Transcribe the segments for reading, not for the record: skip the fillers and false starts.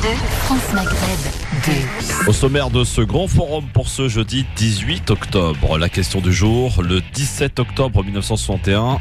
France Maghreb 2. Au sommaire de ce grand forum pour ce jeudi 18 octobre, la question du jour, le 17 octobre 1961,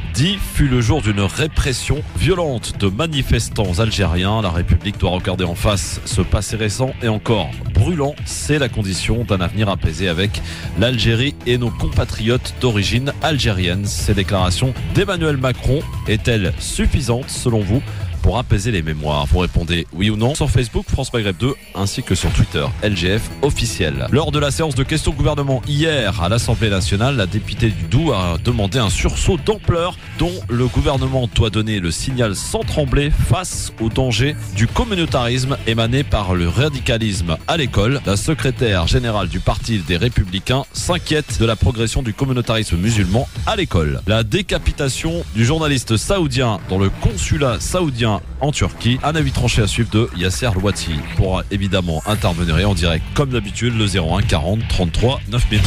fut le jour d'une répression violente de manifestants algériens. La République doit regarder en face ce passé récent et encore brûlant. C'est la condition d'un avenir apaisé avec l'Algérie et nos compatriotes d'origine algérienne. Ces déclarations d'Emmanuel Macron est-elle suffisante selon vous pour apaiser les mémoires? Vous répondez oui ou non sur Facebook France Maghreb 2 ainsi que sur Twitter LGF officiel. Lors de la séance de questions gouvernement hier à l'Assemblée nationale, la députée du Doubs a demandé un sursaut d'ampleur dont le gouvernement doit donner le signal sans trembler face au danger du communautarisme émané par le radicalisme à l'école. La secrétaire générale du Parti des Républicains s'inquiète de la progression du communautarisme musulman à l'école. La décapitation du journaliste saoudien dans le consulat saoudien en Turquie. Un avis tranché à suivre de Yasser Louati pourra évidemment intervenir en direct comme d'habitude le 01 40 33 9000.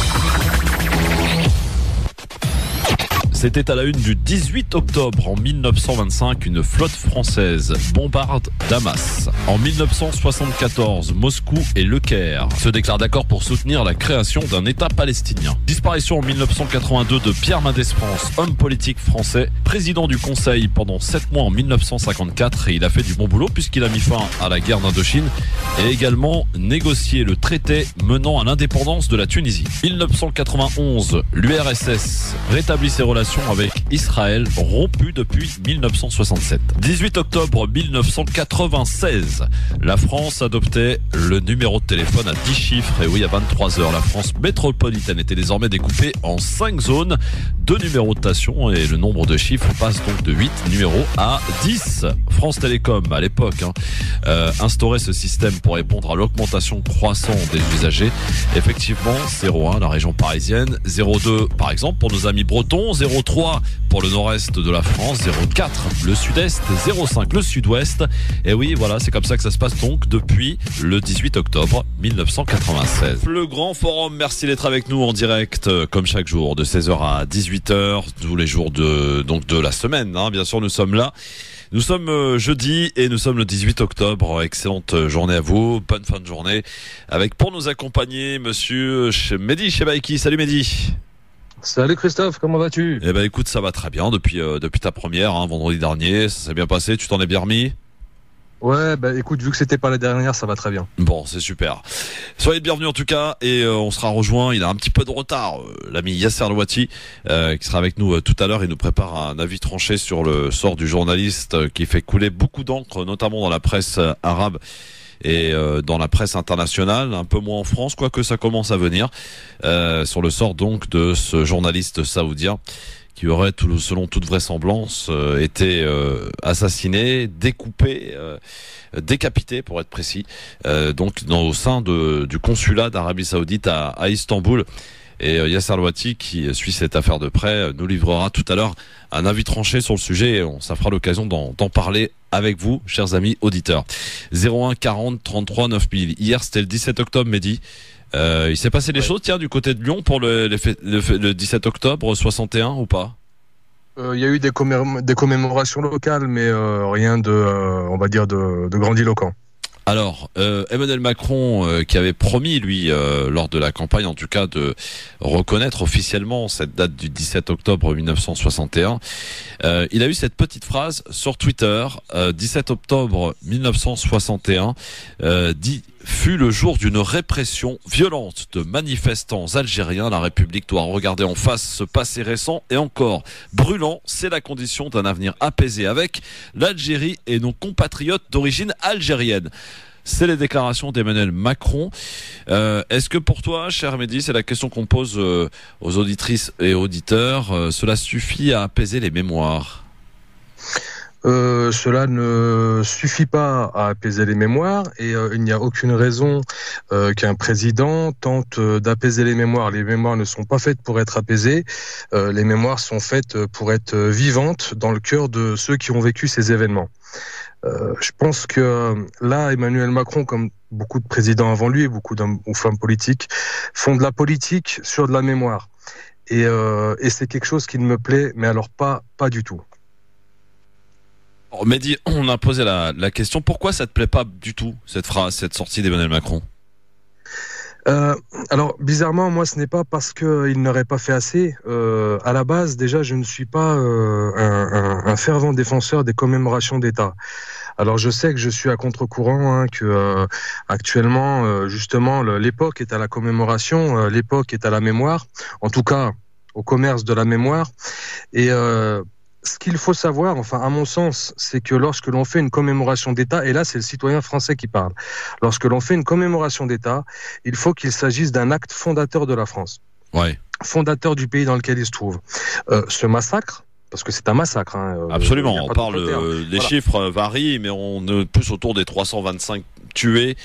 C'était à la une du 18 octobre en 1925, une flotte française bombarde Damas. En 1974, Moscou et Le Caire se déclarent d'accord pour soutenir la création d'un État palestinien. Disparition en 1982 de Pierre Mendès France, homme politique français, président du Conseil pendant 7 mois en 1954, et il a fait du bon boulot puisqu'il a mis fin à la guerre d'Indochine et également négocié le traité menant à l'indépendance de la Tunisie. 1991, l'URSS rétablit ses relations avec Israël, rompu depuis 1967. 18 octobre 1996, la France adoptait le numéro de téléphone à 10 chiffres. Et oui, à 23h, la France métropolitaine était désormais découpée en 5 zones de numérotation et le nombre de chiffres passe donc de 8 numéros à 10. France Télécom, à l'époque, instaurait ce système pour répondre à l'augmentation croissante des usagers. Effectivement, 01, la région parisienne, 02, par exemple, pour nos amis bretons, 03 pour le nord-est de la France, 04 le sud-est, 05 le sud-ouest. Et oui, voilà, c'est comme ça que ça se passe donc depuis le 18 octobre 1996. Le grand forum, merci d'être avec nous en direct comme chaque jour de 16h à 18h, tous les jours de la semaine. Bien sûr, nous sommes là. Nous sommes jeudi et nous sommes le 18 octobre. Excellente journée à vous, bonne fin de journée. Avec pour nous accompagner monsieur Mehdi Chebaiki. Salut Mehdi. Salut Christophe, comment vas-tu? Eh ben écoute, ça va très bien depuis ta première, vendredi dernier, ça s'est bien passé, tu t'en es bien remis? Ouais, écoute, vu que c'était pas la dernière, ça va très bien. Bon, c'est super. Soyez le bienvenu en tout cas, et on sera rejoint, il a un petit peu de retard, l'ami Yasser Louati, qui sera avec nous tout à l'heure. Il nous prépare un avis tranché sur le sort du journaliste qui fait couler beaucoup d'encre, notamment dans la presse arabe et dans la presse internationale, un peu moins en France, quoique ça commence à venir, sur le sort donc de ce journaliste saoudien qui aurait, selon toute vraisemblance, été assassiné, découpé, décapité pour être précis, donc au sein du consulat d'Arabie Saoudite à Istanbul. Et Yasser Louati, qui suit cette affaire de près, nous livrera tout à l'heure un avis tranché sur le sujet, et ça fera l'occasion d'en parler avec vous, chers amis auditeurs. 01 40 33 9000. Hier, c'était le 17 octobre, Mehdi. Il s'est passé des choses, tiens, du côté de Lyon pour le 17 octobre 61 ou pas? Il y a eu des commémorations locales, mais rien de, on va dire, de grandiloquent. Alors, Emmanuel Macron, qui avait promis, lui, lors de la campagne, en tout cas, de reconnaître officiellement cette date du 17 octobre 1961, il a eu cette petite phrase sur Twitter, 17 octobre 1961, fut le jour d'une répression violente de manifestants algériens. La République doit regarder en face ce passé récent et encore brûlant. C'est la condition d'un avenir apaisé avec l'Algérie et nos compatriotes d'origine algérienne. C'est les déclarations d'Emmanuel Macron. Est-ce que pour toi, cher Mehdi, c'est la question qu'on pose aux auditrices et auditeurs, cela suffit à apaiser les mémoires? Cela ne suffit pas à apaiser les mémoires, et il n'y a aucune raison qu'un président tente d'apaiser les mémoires. Les mémoires ne sont pas faites pour être apaisées, les mémoires sont faites pour être vivantes dans le cœur de ceux qui ont vécu ces événements. Je pense que là, Emmanuel Macron, comme beaucoup de présidents avant lui, beaucoup d'hommes ou femmes politiques, font de la politique sur de la mémoire. Et c'est quelque chose qui ne me plaît, mais alors pas du tout. Mehdi, on a posé la question, pourquoi ça te plaît pas du tout, cette sortie d'Emmanuel Macron? Alors bizarrement, moi, ce n'est pas parce qu'il n'aurait pas fait assez. À la base, déjà, je ne suis pas un fervent défenseur des commémorations d'État. Alors je sais que je suis à contre-courant, que actuellement, justement, l'époque est à la commémoration, l'époque est à la mémoire, en tout cas au commerce de la mémoire. Et ce qu'il faut savoir, enfin à mon sens, c'est que lorsque l'on fait une commémoration d'État, et là c'est le citoyen français qui parle, lorsque l'on fait une commémoration d'État, il faut qu'il s'agisse d'un acte fondateur de la France, fondateur du pays dans lequel il se trouve. Ce massacre, parce que c'est un massacre. Absolument, on parle, les chiffres varient, mais on est plus autour des 325 tués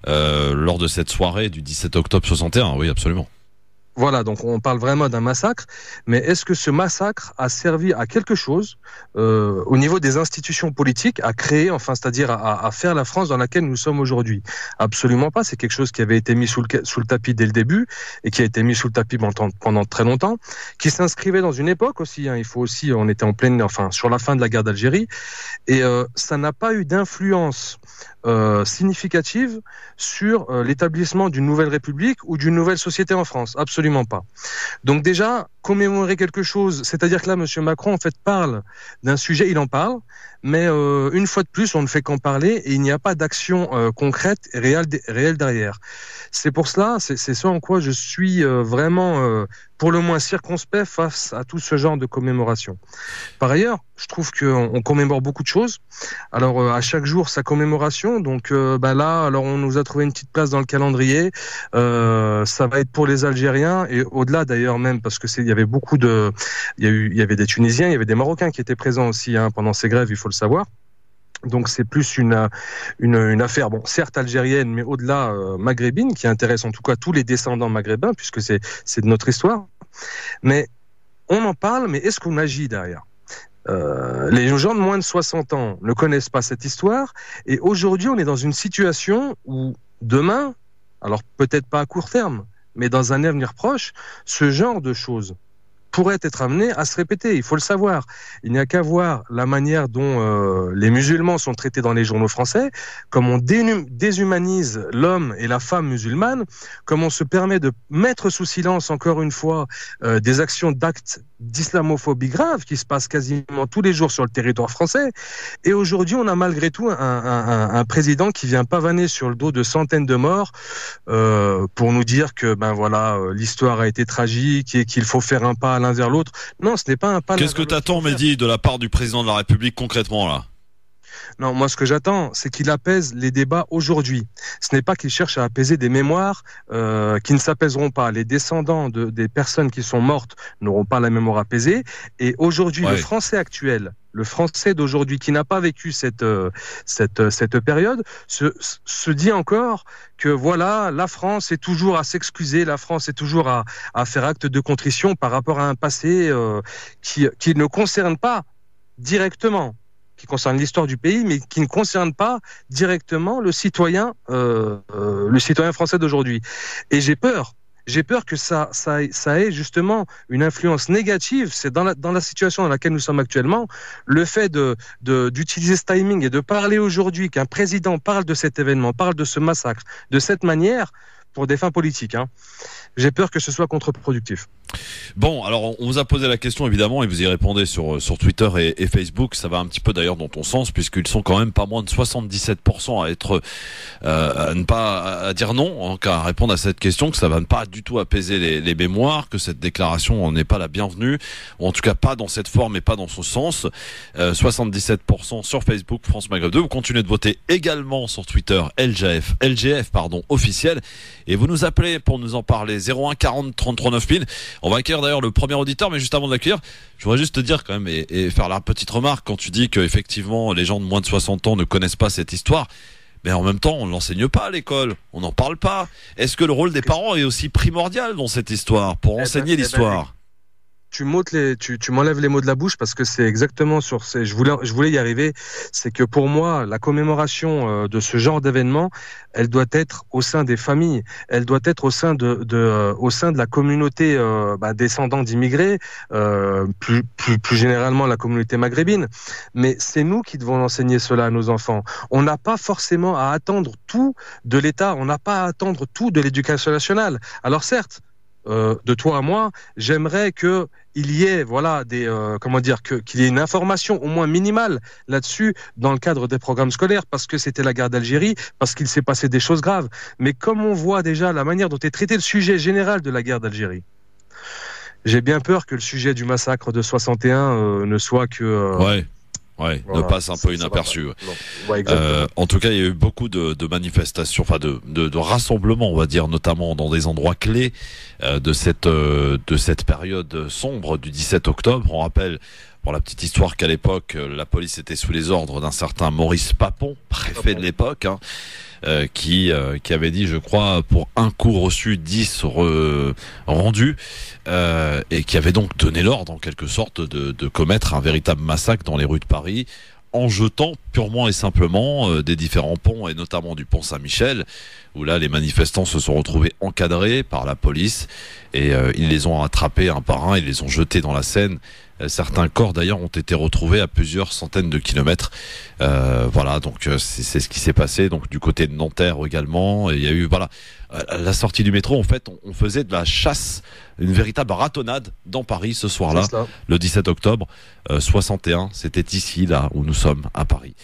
lors de cette soirée du 17 octobre 61, oui absolument. Voilà, donc on parle vraiment d'un massacre, mais est-ce que ce massacre a servi à quelque chose au niveau des institutions politiques, à créer, enfin, c'est-à-dire à faire la France dans laquelle nous sommes aujourd'hui? Absolument pas, c'est quelque chose qui avait été mis sous le tapis dès le début, et qui a été mis sous le tapis pendant très longtemps, qui s'inscrivait dans une époque aussi, il faut aussi, on était sur la fin de la guerre d'Algérie, et ça n'a pas eu d'influence significative sur l'établissement d'une nouvelle république ou d'une nouvelle société en France. Absolument pas. Donc déjà, commémorer quelque chose, c'est-à-dire que là, M. Macron, en fait, parle d'un sujet, il en parle, mais une fois de plus, on ne fait qu'en parler et il n'y a pas d'action concrète et réelle derrière. C'est pour cela, c'est ce en quoi je suis vraiment, pour le moins circonspect face à tout ce genre de commémoration. Par ailleurs, je trouve qu'on commémore beaucoup de choses. Alors, à chaque jour, sa commémoration. Donc là, alors on nous a trouvé une petite place dans le calendrier. Ça va être pour les Algériens et au-delà d'ailleurs même, parce que il y avait beaucoup il y avait des Tunisiens, il y avait des Marocains qui étaient présents aussi pendant ces grèves, il faut le savoir. Donc c'est plus une affaire, bon, certes algérienne, mais au-delà maghrébine, qui intéresse en tout cas tous les descendants maghrébins, puisque c'est de notre histoire. Mais on en parle, mais est-ce qu'on agit derrière? Les gens de moins de 60 ans ne connaissent pas cette histoire, et aujourd'hui on est dans une situation où demain, alors peut-être pas à court terme, mais dans un avenir proche, ce genre de choses pourrait être amené à se répéter, il faut le savoir. Il n'y a qu'à voir la manière dont les musulmans sont traités dans les journaux français, comme on déshumanise l'homme et la femme musulmane, comme on se permet de mettre sous silence encore une fois des d'actes d'islamophobie graves qui se passent quasiment tous les jours sur le territoire français. Et aujourd'hui, on a malgré tout un président qui vient pavaner sur le dos de centaines de morts pour nous dire que l'histoire a été tragique et qu'il faut faire un pas l'un vers l'autre. Non, ce n'est pas un pas. Qu'est-ce que t'attends, Mehdi, de la part du président de la République concrètement là? Non, moi ce que j'attends, c'est qu'il apaise les débats aujourd'hui. Ce n'est pas qu'il cherche à apaiser des mémoires qui ne s'apaiseront pas. Les descendants des personnes qui sont mortes n'auront pas la mémoire apaisée. Et aujourd'hui, le Français actuel, le Français d'aujourd'hui qui n'a pas vécu cette période, se dit encore que voilà, la France est toujours à s'excuser, la France est toujours à faire acte de contrition par rapport à un passé qui ne concerne pas directement, qui concerne l'histoire du pays, mais qui ne concerne pas directement le citoyen français d'aujourd'hui. Et j'ai peur que ça ait justement une influence négative. C'est dans la situation dans laquelle nous sommes actuellement, le fait d'utiliser ce timing et de parler aujourd'hui, qu'un président parle de cet événement, parle de ce massacre, de cette manière, pour des fins politiques. J'ai peur que ce soit contre-productif. Bon, alors on vous a posé la question évidemment et vous y répondez sur Twitter et Facebook. Ça va un petit peu d'ailleurs dans ton sens puisqu'ils sont quand même pas moins de 77% à être à dire non, à répondre à cette question, que ça va pas du tout apaiser les mémoires, que cette déclaration n'est pas la bienvenue, ou en tout cas pas dans cette forme et pas dans ce sens. 77% sur Facebook France Maghreb 2. Vous continuez de voter également sur Twitter LGF officiel, et vous nous appelez pour nous en parler 01 40 33 9000. On va accueillir d'ailleurs le premier auditeur, mais juste avant de l'accueillir, je voudrais juste te dire quand même et faire la petite remarque quand tu dis que effectivement les gens de moins de 60 ans ne connaissent pas cette histoire. Mais en même temps, on ne l'enseigne pas à l'école, on n'en parle pas. Est-ce que le rôle des parents est aussi primordial dans cette histoire pour enseigner l'histoire? tu m'enlèves les mots de la bouche parce que c'est exactement sur ces. Je voulais y arriver. C'est que pour moi, la commémoration de ce genre d'événement, elle doit être au sein des familles. Elle doit être au sein de la communauté descendants d'immigrés, plus généralement la communauté maghrébine. Mais c'est nous qui devons enseigner cela à nos enfants. On n'a pas forcément à attendre tout de l'État. On n'a pas à attendre tout de l'éducation nationale. Alors certes, de toi à moi, j'aimerais que il y ait qu'il y ait une information au moins minimale là-dessus dans le cadre des programmes scolaires, parce que c'était la guerre d'Algérie, parce qu'il s'est passé des choses graves. Mais comme on voit déjà la manière dont est traité le sujet général de la guerre d'Algérie, j'ai bien peur que le sujet du massacre de 61 ne soit que voilà, ne passe un peu inaperçu. En tout cas, il y a eu beaucoup de manifestations, enfin de rassemblements, on va dire, notamment dans des endroits clés de cette période sombre du 17 octobre. On rappelle, pour la petite histoire, qu'à l'époque, la police était sous les ordres d'un certain Maurice Papon, préfet de l'époque, qui avait dit, je crois, pour un coup reçu, 10 rendus, et qui avait donc donné l'ordre, en quelque sorte, de commettre un véritable massacre dans les rues de Paris, en jetant purement et simplement des différents ponts, et notamment du pont Saint-Michel, où là, les manifestants se sont retrouvés encadrés par la police, et ils les ont attrapés un par un, ils les ont jetés dans la Seine. Certains corps d'ailleurs ont été retrouvés à plusieurs centaines de kilomètres. Voilà, donc c'est ce qui s'est passé. Donc du côté de Nanterre également, il y a eu à la sortie du métro. En fait, on faisait de la chasse, une véritable ratonnade dans Paris ce soir-là, le 17 octobre 61. C'était ici, là où nous sommes à Paris.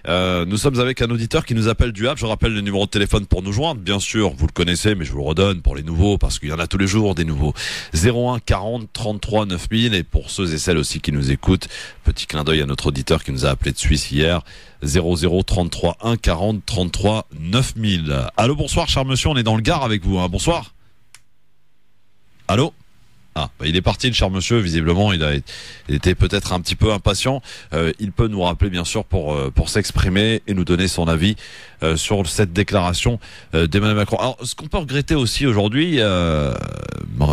Nous sommes avec un auditeur qui nous appelle du Havre. Je rappelle le numéro de téléphone pour nous joindre. Bien sûr, vous le connaissez, mais je vous le redonne pour les nouveaux, parce qu'il y en a tous les jours des nouveaux. 01 40 33 9000. Et pour ceux et celles aussi qui nous écoutent, petit clin d'œil à notre auditeur qui nous a appelé de Suisse hier. 00 33 1 40 33 9000. Allô, bonsoir, cher monsieur. On est dans le Gard avec vous. Bonsoir. Allô? Il est parti, le cher monsieur. Visiblement, il était peut-être un petit peu impatient. Il peut nous rappeler, bien sûr, pour s'exprimer et nous donner son avis sur cette déclaration d'Emmanuel Macron. Alors, ce qu'on peut regretter aussi aujourd'hui,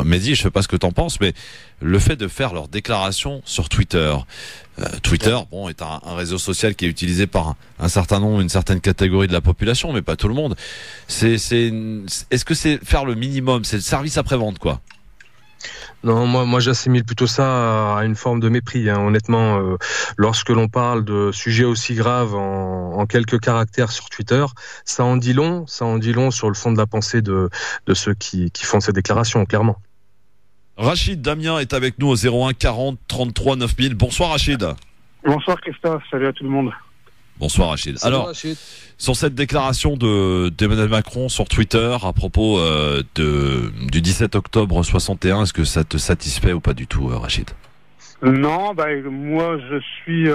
Mehdi, je sais pas ce que t'en penses, mais le fait de faire leur déclaration sur Twitter. Twitter, est un réseau social qui est utilisé par un certain nombre, une certaine catégorie de la population, mais pas tout le monde. Est-ce que c'est faire le minimum? C'est le service après-vente, quoi? Non, moi j'assimile plutôt ça à une forme de mépris. Honnêtement, lorsque l'on parle de sujets aussi graves en quelques caractères sur Twitter, ça en dit long sur le fond de la pensée de ceux qui font ces déclarations, clairement. Rachid Damien est avec nous au 01 40 33 9000. Bonsoir Rachid. Bonsoir Christophe, salut à tout le monde. Bonsoir Rachid. Salut, alors, Rachid. Sur cette déclaration d'Emmanuel Macron sur Twitter à propos du 17 octobre 61, est-ce que ça te satisfait ou pas du tout, Rachid? Non, moi je suis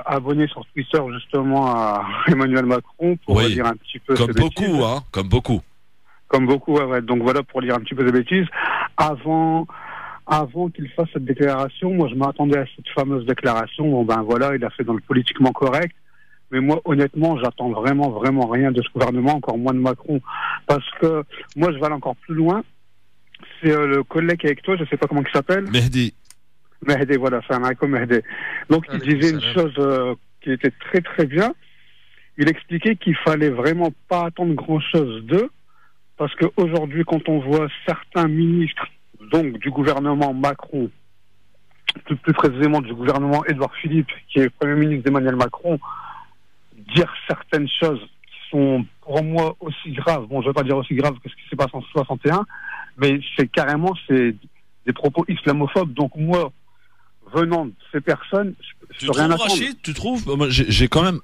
abonné sur Twitter justement à Emmanuel Macron pour lire un petit peu comme ses beaucoup, bêtises. Comme beaucoup. Comme beaucoup, ouais. Donc voilà, pour lire un petit peu ses bêtises. Avant qu'il fasse cette déclaration, moi je m'attendais à cette fameuse déclaration. Il a fait dans le politiquement correct. Mais moi, honnêtement, j'attends vraiment rien de ce gouvernement, encore moins de Macron. Parce que moi, je vais aller encore plus loin. C'est le collègue qui est avec toi, je ne sais pas comment il s'appelle. Mehdi, voilà, c'est un icône Mehdi. Donc, il disait une chose qui était très très bien. Il expliquait qu'il fallait vraiment pas attendre grand-chose d'eux. Parce qu'aujourd'hui, quand on voit certains ministres, donc du gouvernement Macron, plus précisément du gouvernement Édouard Philippe, qui est Premier ministre d'Emmanuel Macron, dire certaines choses qui sont pour moi aussi graves, je ne veux pas dire aussi graves que ce qui s'est passé en 61, mais c'est des propos islamophobes. Donc moi, venant de ces personnes, je peux rien attendre. Rachid, tu trouves? Moi, j'ai quand même,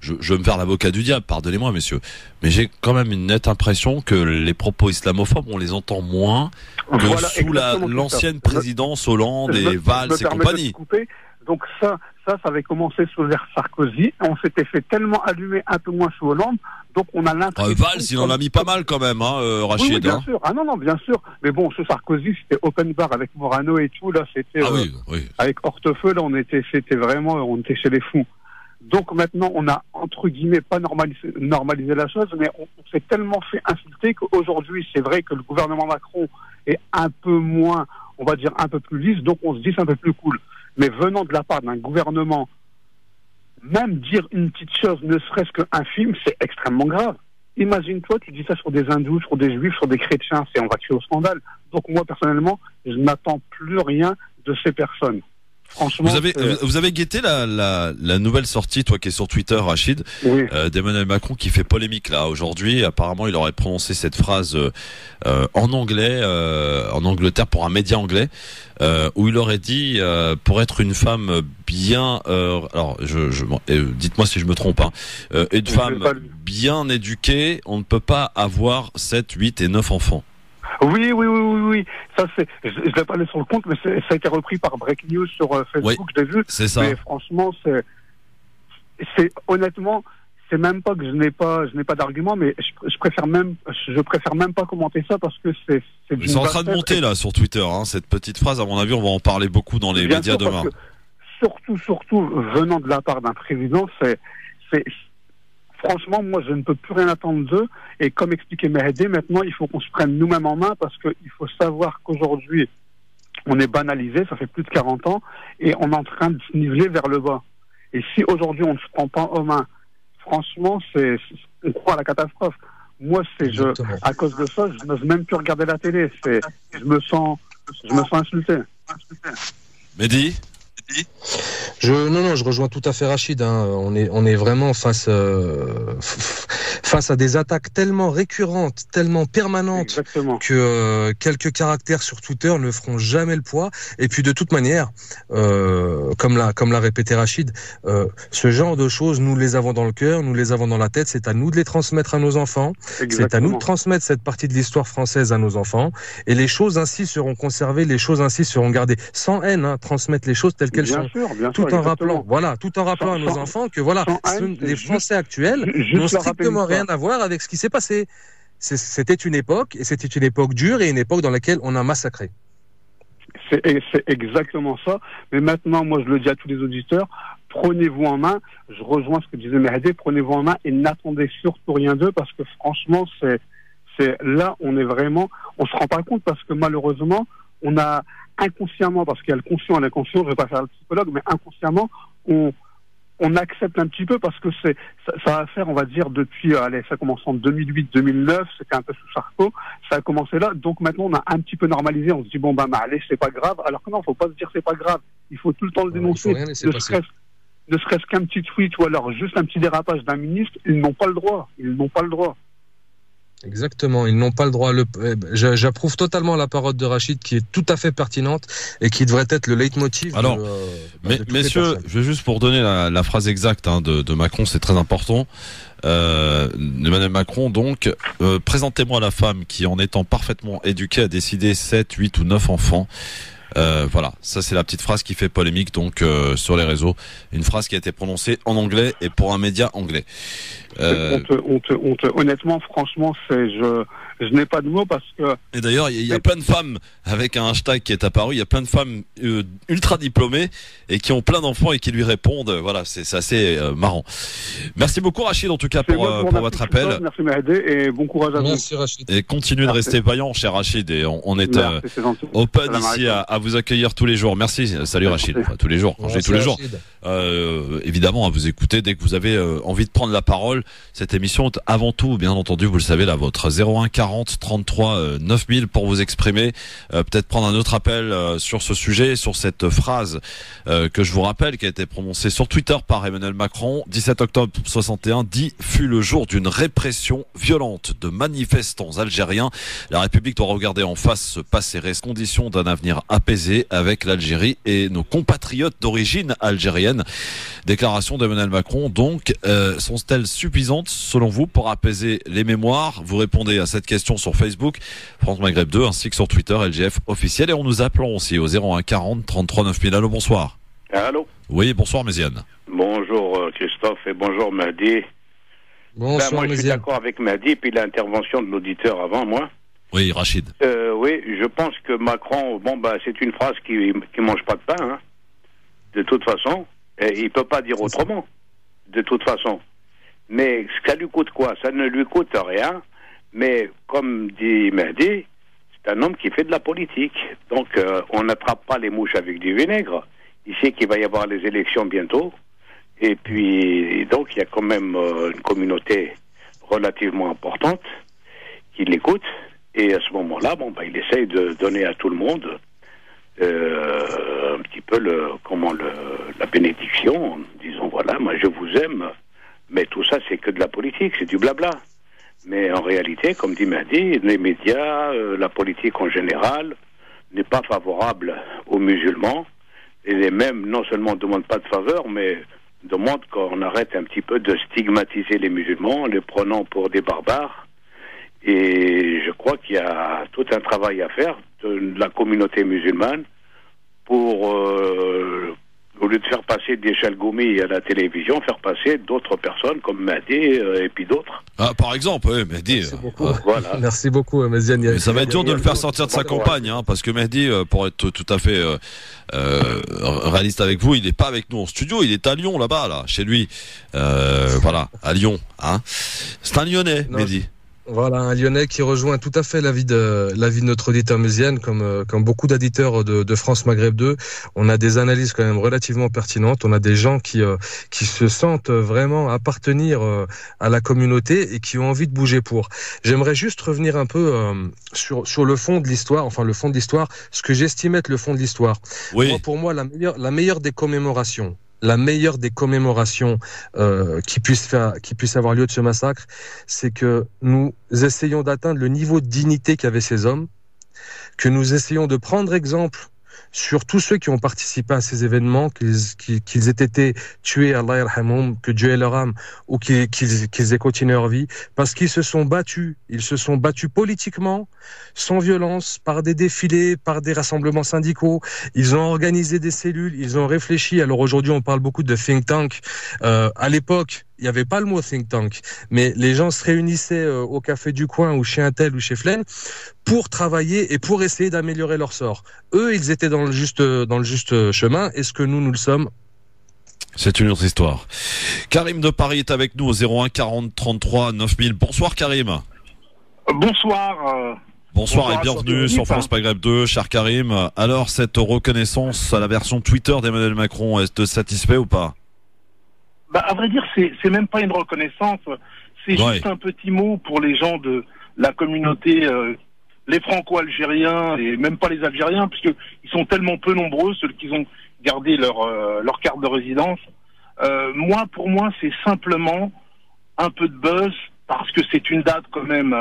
je vais me faire l'avocat du diable, pardonnez-moi messieurs, mais j'ai quand même une nette impression que les propos islamophobes, on les entend moins que sous l'ancienne présidence Hollande et Valls et compagnie. Donc ça avait commencé sous l'ère Sarkozy. On s'était fait tellement allumer un peu moins sous Hollande. Donc on a l'impression... Valls, il en a mis pas mal quand même, Rachid. Oui, bien sûr. Non, bien sûr. Mais sous Sarkozy, c'était open bar avec Morano et tout. Là, c'était avec Hortefeux. Là, on était chez les fous. Donc maintenant, on a, entre guillemets, pas normalisé la chose, mais on s'est tellement fait insulter qu'aujourd'hui, c'est vrai que le gouvernement Macron est un peu moins, on va dire, un peu plus lisse, donc on se dit c'est un peu plus cool. Mais venant de la part d'un gouvernement, même dire une petite chose, ne serait-ce qu'un film, c'est extrêmement grave. Imagine-toi, tu dis ça sur des hindous, sur des juifs, sur des chrétiens, on va crier au scandale. Donc moi, personnellement, je n'attends plus rien de ces personnes. Franchement, vous avez guetté la nouvelle sortie, toi qui es sur Twitter, Rachid, oui. d'Emmanuel Macron qui fait polémique là aujourd'hui. Apparemment, il aurait prononcé cette phrase en anglais, en Angleterre pour un média anglais, où il aurait dit pour être une femme bien, alors dites-moi si je me trompe, hein, une femme bien éduquée, on ne peut pas avoir 7, 8 et 9 enfants. Oui. Ça, je l'ai pas allé sur le compte, mais ça a été repris par Break News sur Facebook, oui, je l'ai vu. C'est ça. Mais franchement, honnêtement, c'est même pas que je n'ai pas d'argument, mais je préfère même pas commenter ça parce que c'est en train de monter là sur Twitter, hein, cette petite phrase. À mon avis, on va en parler beaucoup dans les médias demain. Surtout venant de la part d'un président, franchement, moi, je ne peux plus rien attendre d'eux. Et comme expliquait Mehdi, maintenant, il faut qu'on se prenne nous-mêmes en main parce qu'il faut savoir qu'aujourd'hui, on est banalisé, ça fait plus de 40 ans, et on est en train de se niveler vers le bas. Et si aujourd'hui, on ne se prend pas en main, franchement, on croit à la catastrophe. Moi, à cause de ça, je n'ose même plus regarder la télé. Je me sens insulté. Mehdi ? Je rejoins tout à fait Rachid. Hein. On est vraiment face à des attaques tellement récurrentes, tellement permanentes. Exactement. Que quelques caractères sur Twitter ne feront jamais le poids. Et puis de toute manière, comme l'a répété Rachid, ce genre de choses, nous les avons dans le cœur, nous les avons dans la tête. C'est à nous de les transmettre à nos enfants. Exactement. C'est à nous de transmettre cette partie de l'histoire française à nos enfants. Et les choses ainsi seront conservées, les choses ainsi seront gardées. Sans haine, hein, transmettre les choses telles qu'elles sont. Tout en rappelant à nos enfants que les Français actuels n'ont strictement rien à voir avec ce qui s'est passé. C'était une époque, et c'était une époque dure et une époque dans laquelle on a massacré. C'est exactement ça. Mais maintenant, moi, je le dis à tous les auditeurs, prenez-vous en main. Je rejoins ce que disait Mehdi, prenez-vous en main et n'attendez surtout rien d'eux parce que franchement, c'est là, on se rend pas compte parce que malheureusement, on a inconsciemment, parce qu'il y a le conscient et l'inconscient, je vais pas faire le psychologue, mais inconsciemment, on accepte un petit peu parce que ça va faire, on va dire, depuis, ça commence en 2008-2009, c'était un peu sous Sarko, ça a commencé là, donc maintenant on a un petit peu normalisé, on se dit allez, c'est pas grave, alors que non, faut pas se dire c'est pas grave, il faut tout le temps le dénoncer, ne serait-ce qu'un petit tweet ou alors juste un petit dérapage d'un ministre, ils n'ont pas le droit. Exactement, ils n'ont pas le droit. J'approuve totalement la parole de Rachid qui est tout à fait pertinente et qui devrait être le leitmotiv. Alors, messieurs, je vais juste pour donner la phrase exacte de Macron, c'est très important. Emmanuel Macron, donc, présentez-moi la femme qui, en étant parfaitement éduquée, a décidé 7, 8 ou 9 enfants. Voilà, ça c'est la petite phrase qui fait polémique donc sur les réseaux. Une phrase qui a été prononcée en anglais et pour un média anglais. Honnêtement, franchement, je n'ai pas de mots parce que... Et d'ailleurs, il y a plein de femmes avec un hashtag qui est apparu, il y a plein de femmes ultra diplômées et qui ont plein d'enfants et qui lui répondent. Voilà, c'est assez marrant. Merci beaucoup Rachid en tout cas pour votre appel. Merci Mehdi et bon courage à vous. Merci Rachid. Et continuez de rester vaillant cher Rachid et on est open ici à vous accueillir tous les jours. Merci, salut Rachid. Enfin, tous les jours, quand je dis tous les jours. Évidemment à vous écouter dès que vous avez envie de prendre la parole. Cette émission est avant tout, bien entendu, vous le savez, la vôtre. 01 40 33 9000 pour vous exprimer. Peut-être prendre un autre appel sur ce sujet, sur cette phrase que je vous rappelle, qui a été prononcée sur Twitter par Emmanuel Macron. 17 octobre 61 dit fut le jour d'une répression violente de manifestants algériens. La République doit regarder en face ce passé reste condition d'un avenir apaisé avec l'Algérie et nos compatriotes d'origine algérienne. Déclaration d'Emmanuel Macron. Donc, sont-elles suffisantes selon vous pour apaiser les mémoires? Vous répondez à cette question sur Facebook, France Maghreb 2, ainsi que sur Twitter, LGF officiel. Et on nous appelons aussi au 01 40 33 9000. Allô, bonsoir. Allô. Oui, bonsoir Méziane. Bonjour Christophe et bonjour Mehdi. Bonsoir moi, je Méziane. suis d'accord avec Mehdi, puis l'intervention de l'auditeur avant moi. Oui, Rachid. Oui, je pense que Macron, c'est une phrase qui mange pas de pain, hein, de toute façon. Et il peut pas dire autrement, de toute façon. Mais ça lui coûte quoi? Ça ne lui coûte rien. Mais comme dit Mehdi, c'est un homme qui fait de la politique. Donc, on n'attrape pas les mouches avec du vinaigre. Il sait qu'il va y avoir les élections bientôt. Et puis, donc, il y a quand même une communauté relativement importante qui l'écoute. Et à ce moment-là, il essaye de donner à tout le monde un petit peu la bénédiction, en disant, voilà, moi je vous aime. Mais tout ça, c'est que de la politique, c'est du blabla. Mais en réalité, comme dit Mehdi, les médias, la politique en général, n'est pas favorable aux musulmans. Et les mêmes, non seulement ne demandent pas de faveur, mais demandent qu'on arrête un petit peu de stigmatiser les musulmans en les prenant pour des barbares. Et je crois qu'il y a tout un travail à faire de la communauté musulmane pour, au lieu de faire passer des Chalgoumi à la télévision, faire passer d'autres personnes comme Mehdi et puis d'autres. Ah, par exemple, oui, Mehdi. Merci beaucoup. Voilà. Merci beaucoup, Maziane. Mais ça va être dur de le faire sortir de sa campagne, hein, parce que Mehdi, pour être tout à fait réaliste avec vous, il n'est pas avec nous en studio, il est à Lyon, là-bas, là, chez lui. Voilà, à Lyon. Hein. C'est un Lyonnais, Mehdi. Voilà, un Lyonnais qui rejoint tout à fait l'avis de notre auditeur Méziane, comme beaucoup d'auditeurs de France Maghreb 2. On a des analyses quand même relativement pertinentes. On a des gens qui se sentent vraiment appartenir à la communauté et qui ont envie de bouger pour. J'aimerais juste revenir un peu sur le fond de l'histoire, ce que j'estime être le fond de l'histoire. Oui. Pour moi, la meilleure des commémorations qui puisse avoir lieu de ce massacre, c'est que nous essayons d'atteindre le niveau de dignité qu'avaient ces hommes, que nous essayons de prendre exemple sur tous ceux qui ont participé à ces événements, qu'ils aient été tués, Allah yarhamoum, que Dieu ait leur âme, ou qu'ils aient continué leur vie, parce qu'ils se sont battus politiquement, sans violence, par des défilés, par des rassemblements syndicaux. Ils ont organisé des cellules, ils ont réfléchi. Alors aujourd'hui, on parle beaucoup de think tank. À l'époque, il n'y avait pas le mot think tank, mais les gens se réunissaient au café du coin ou chez Untel ou chez Flaine pour travailler et pour essayer d'améliorer leur sort. Eux, ils étaient dans le juste chemin. Est-ce que nous le sommes ? C'est une autre histoire. Karim de Paris est avec nous au 01 40 33 9000. Bonsoir Karim. Bonsoir. Bonsoir et bienvenue sur France Maghreb 2, cher Karim. Alors, cette reconnaissance à la version Twitter d'Emmanuel Macron, est-ce te satisfait ou pas ? À vrai dire, c'est même pas une reconnaissance. C'est juste un petit mot pour les gens de la communauté, les Franco-Algériens et même pas les Algériens, puisqu'ils sont tellement peu nombreux, ceux qui ont gardé leur carte de résidence. Pour moi, c'est simplement un peu de buzz, parce que c'est une date quand même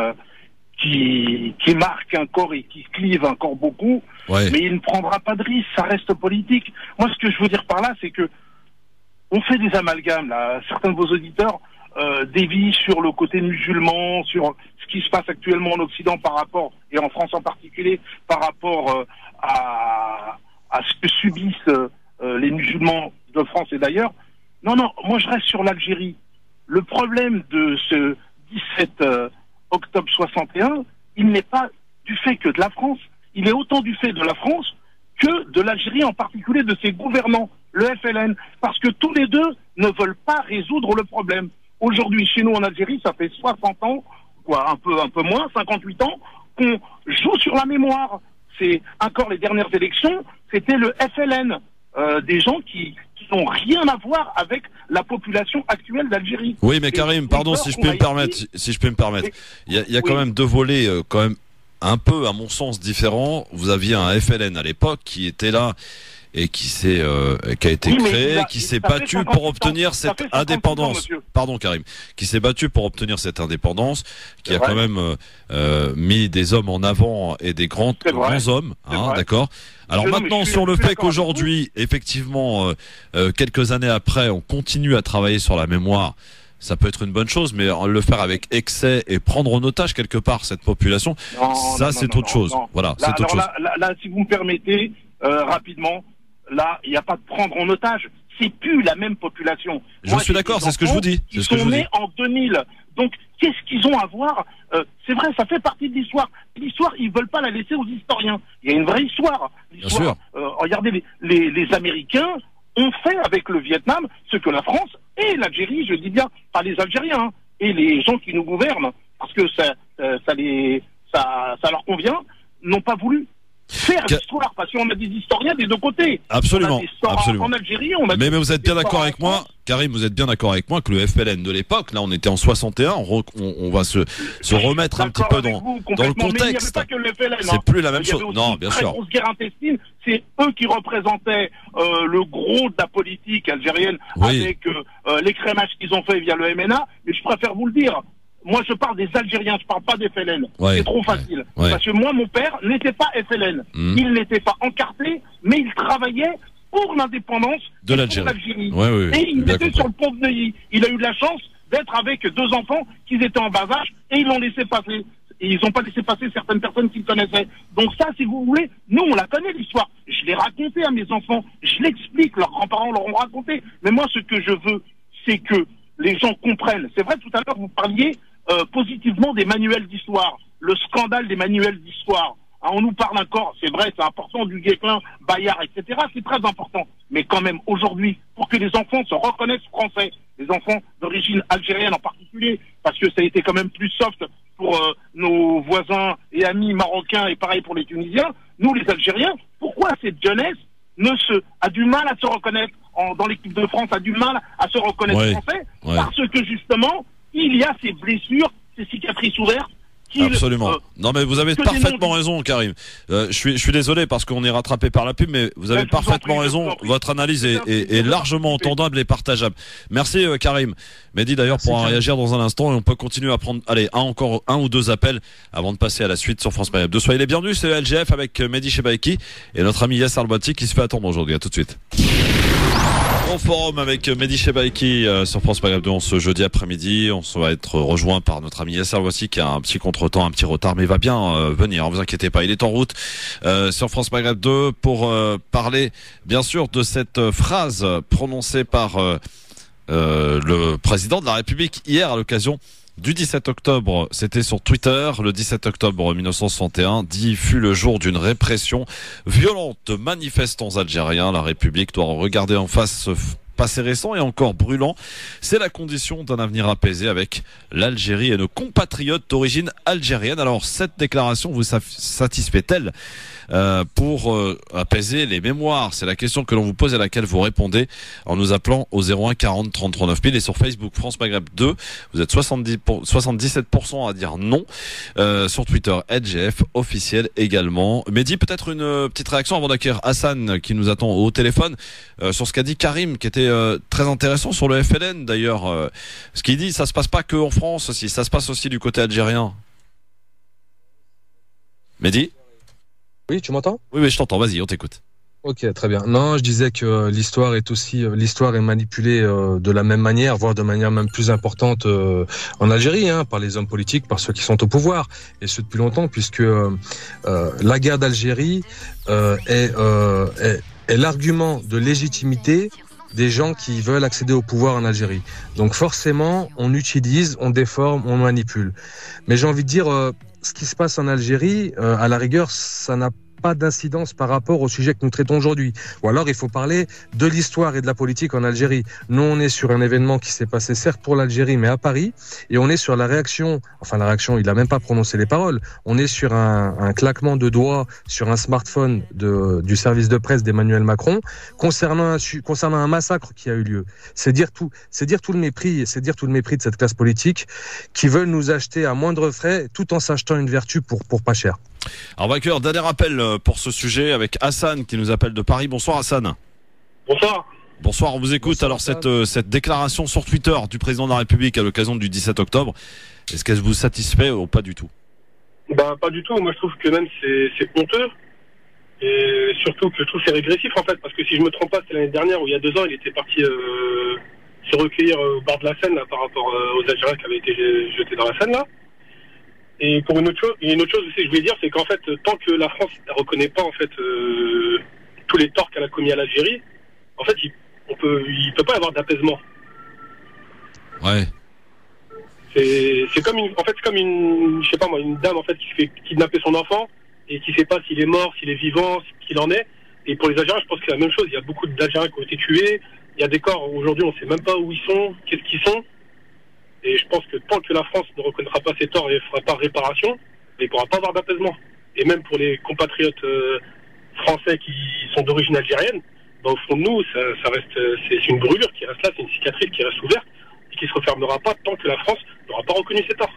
qui marque encore et qui clive encore beaucoup. Ouais. Mais il ne prendra pas de risque, ça reste politique. Moi, ce que je veux dire par là, c'est que on fait des amalgames, là. Certains de vos auditeurs dévient sur le côté musulman, sur ce qui se passe actuellement en Occident par rapport, et en France en particulier, par rapport à ce que subissent les musulmans de France et d'ailleurs. Non, moi je reste sur l'Algérie. Le problème de ce 17 octobre 61, il n'est pas du fait que de la France, il est autant du fait de la France que de l'Algérie, en particulier de ses gouvernants, le FLN, parce que tous les deux ne veulent pas résoudre le problème. Aujourd'hui, chez nous en Algérie, ça fait 60 ans, un peu moins, 58 ans, qu'on joue sur la mémoire. C'est encore les dernières élections, c'était le FLN, des gens qui n'ont rien à voir avec la population actuelle d'Algérie. Oui, mais Karim, pardon, si je peux me permettre, il y a quand même deux volets, quand même un peu, à mon sens, différents. Vous aviez un FLN à l'époque qui était là et qui a été créé, qui s'est battu pour obtenir cette indépendance. Pardon, Karim, qui s'est battu pour obtenir cette indépendance, qui a quand même mis des hommes en avant et des grands hommes, d'accord. Alors maintenant, sur le fait qu'aujourd'hui, effectivement, quelques années après, on continue à travailler sur la mémoire, ça peut être une bonne chose, mais le faire avec excès et prendre en otage quelque part cette population, c'est autre chose. Voilà, c'est autre chose. Là, si vous me permettez, rapidement, là, il n'y a pas de prendre en otage. C'est plus la même population. Je suis d'accord, c'est ce que je vous dis. Ils sont nés en 2000. Donc, qu'est-ce qu'ils ont à voir C'est vrai, ça fait partie de l'histoire. L'histoire, ils veulent pas la laisser aux historiens. Il y a une vraie histoire. Bien sûr. Regardez, les Américains ont fait avec le Vietnam ce que la France et l'Algérie, je dis bien, pas les Algériens, et les gens qui nous gouvernent, parce que ça leur convient, n'ont pas voulu faire l'histoire, parce qu'on a des historiens des deux côtés. Absolument. On a des historiens en Algérie, on a mais vous êtes bien d'accord avec moi, Karim, vous êtes bien d'accord avec moi que le FLN de l'époque, là on était en 61, on va se remettre un petit peu dans le contexte. C'est plus la même chose. Non, bien sûr. Grosse guerre intestine, c'est eux qui représentaient le gros de la politique algérienne avec l'écrémage qu'ils ont fait via le MNA, mais je préfère vous le dire. Moi, je parle des Algériens, je parle pas des FLN. C'est trop facile. Parce que moi, mon père n'était pas FLN. Il n'était pas encarté, mais il travaillait pour l'indépendance de l'Algérie. Et il était sur le pont de Neuilly. Il a eu de la chance d'être avec 2 enfants qui étaient en bas âge et ils l'ont laissé passer. Et ils n'ont pas laissé passer certaines personnes qu'ils connaissaient. Donc ça, si vous voulez, nous, on la connaît, l'histoire. Je l'ai raconté à mes enfants. Je l'explique. Leurs grands-parents leur ont raconté. Mais moi, ce que je veux, c'est que les gens comprennent. C'est vrai, tout à l'heure, vous parliez positivement des manuels d'histoire, le scandale des manuels d'histoire. On nous parle encore, c'est vrai, c'est important, du Guesclin, Bayard, etc. C'est très important. Mais quand même, aujourd'hui, pour que les enfants se reconnaissent français, les enfants d'origine algérienne en particulier, parce que ça a été quand même plus soft pour nos voisins et amis marocains et pareil pour les Tunisiens, nous les Algériens, pourquoi cette jeunesse a du mal à se reconnaître dans l'équipe de France, a du mal à se reconnaître français, parce que justement, il y a ces blessures, ces cicatrices ouvertes. Absolument. Non mais vous avez parfaitement raison, Karim. Je suis désolé parce qu'on est rattrapé par la pub, mais vous avez parfaitement raison. Votre analyse est largement entendable et partageable. Merci Karim. Mehdi d'ailleurs pourra réagir dans un instant et on peut continuer à prendre encore un ou 2 appels avant de passer à la suite sur France Maghreb 2. Soyez les bienvenus, c'est le LGF avec Mehdi Chebaiki et notre ami Yasser Al-Boati qui se fait attendre aujourd'hui. À tout de suite. Au forum avec Mehdi Chebaiki sur France Maghreb 2 ce jeudi après-midi. On va être rejoint par notre ami Yasser Al-Boati qui a un petit contretemps, un petit retard, mais il va bien venir, ne vous inquiétez pas, il est en route sur France Maghreb 2 pour parler bien sûr de cette phrase prononcée par le président de la République hier à l'occasion du 17 octobre, c'était sur Twitter, le 17 octobre 1961, dit fut le jour d'une répression violente de manifestants algériens. La République doit regarder en face ce passé récent et encore brûlant. C'est la condition d'un avenir apaisé avec l'Algérie et nos compatriotes d'origine algérienne. Alors, cette déclaration vous satisfait-elle pour apaiser les mémoires? C'est la question que l'on vous pose et à laquelle vous répondez en nous appelant au 01 40 33 9000 et sur Facebook France Maghreb 2. Vous êtes 77% à dire non. Sur Twitter, LGF officiel également. Mehdi, peut-être une petite réaction avant d'accueillir Hassan qui nous attend au téléphone sur ce qu'a dit Karim, qui était très intéressant sur le FLN d'ailleurs. Ce qu'il dit, ça se passe pas que en France aussi, ça se passe aussi du côté algérien. Mehdi? Oui, tu m'entends? Oui, je t'entends, vas-y, on t'écoute. Ok, très bien. Non, je disais que l'histoire est manipulée de la même manière, voire de manière même plus importante en Algérie, par les hommes politiques, par ceux qui sont au pouvoir, et ce depuis longtemps, puisque la guerre d'Algérie est l'argument de légitimité des gens qui veulent accéder au pouvoir en Algérie. Donc forcément, on utilise, on déforme, on manipule. Mais j'ai envie de dire, ce qui se passe en Algérie, à la rigueur, ça n'a pas d'incidence par rapport au sujet que nous traitons aujourd'hui. Ou alors, il faut parler de l'histoire et de la politique en Algérie. Nous, on est sur un événement qui s'est passé, certes pour l'Algérie, mais à Paris, et on est sur la réaction, il a même pas prononcé les paroles, on est sur un claquement de doigts sur un smartphone du service de presse d'Emmanuel Macron, concernant un massacre qui a eu lieu. C'est dire tout le mépris de cette classe politique qui veulent nous acheter à moindre frais, tout en s'achetant une vertu pour pas cher. Alors, on va accueillir dernier appel pour ce sujet avec Hassan qui nous appelle de Paris. Bonsoir Hassan. Bonsoir. Bonsoir, on vous écoute. Alors cette déclaration sur Twitter du président de la République à l'occasion du 17 octobre, est-ce qu'elle vous satisfait ou pas du tout? Pas du tout. Moi je trouve que même c'est honteux. Et surtout que je trouve que c'est régressif en fait. Parce que si je me trompe pas, c'est l'année dernière où il y a 2 ans il était parti se recueillir au bord de la Seine là, par rapport aux Algériens qui avaient été jetés dans la Seine là. Et pour une autre chose aussi que je voulais dire, c'est qu'en fait, tant que la France ne reconnaît pas en fait tous les torts qu'elle a commis à l'Algérie, en fait, il peut pas y avoir d'apaisement. Ouais. C'est comme une je sais pas moi, une dame en fait qui se fait kidnapper son enfant et qui sait pas s'il est mort, s'il est vivant, qu'il en est. Et pour les Algériens, je pense que c'est la même chose. Il y a beaucoup d'Algériens qui ont été tués. Il y a des corps aujourd'hui, on sait même pas où ils sont, qu'est-ce qu'ils sont. Et je pense que tant que la France ne reconnaîtra pas ses torts et ne fera pas réparation, il ne pourra pas avoir d'apaisement. et même pour les compatriotes français qui sont d'origine algérienne, ben, au fond de nous, ça reste, c'est une brûlure qui reste là, c'est une cicatrice qui reste ouverte et qui se refermera pas tant que la France n'aura pas reconnu ses torts.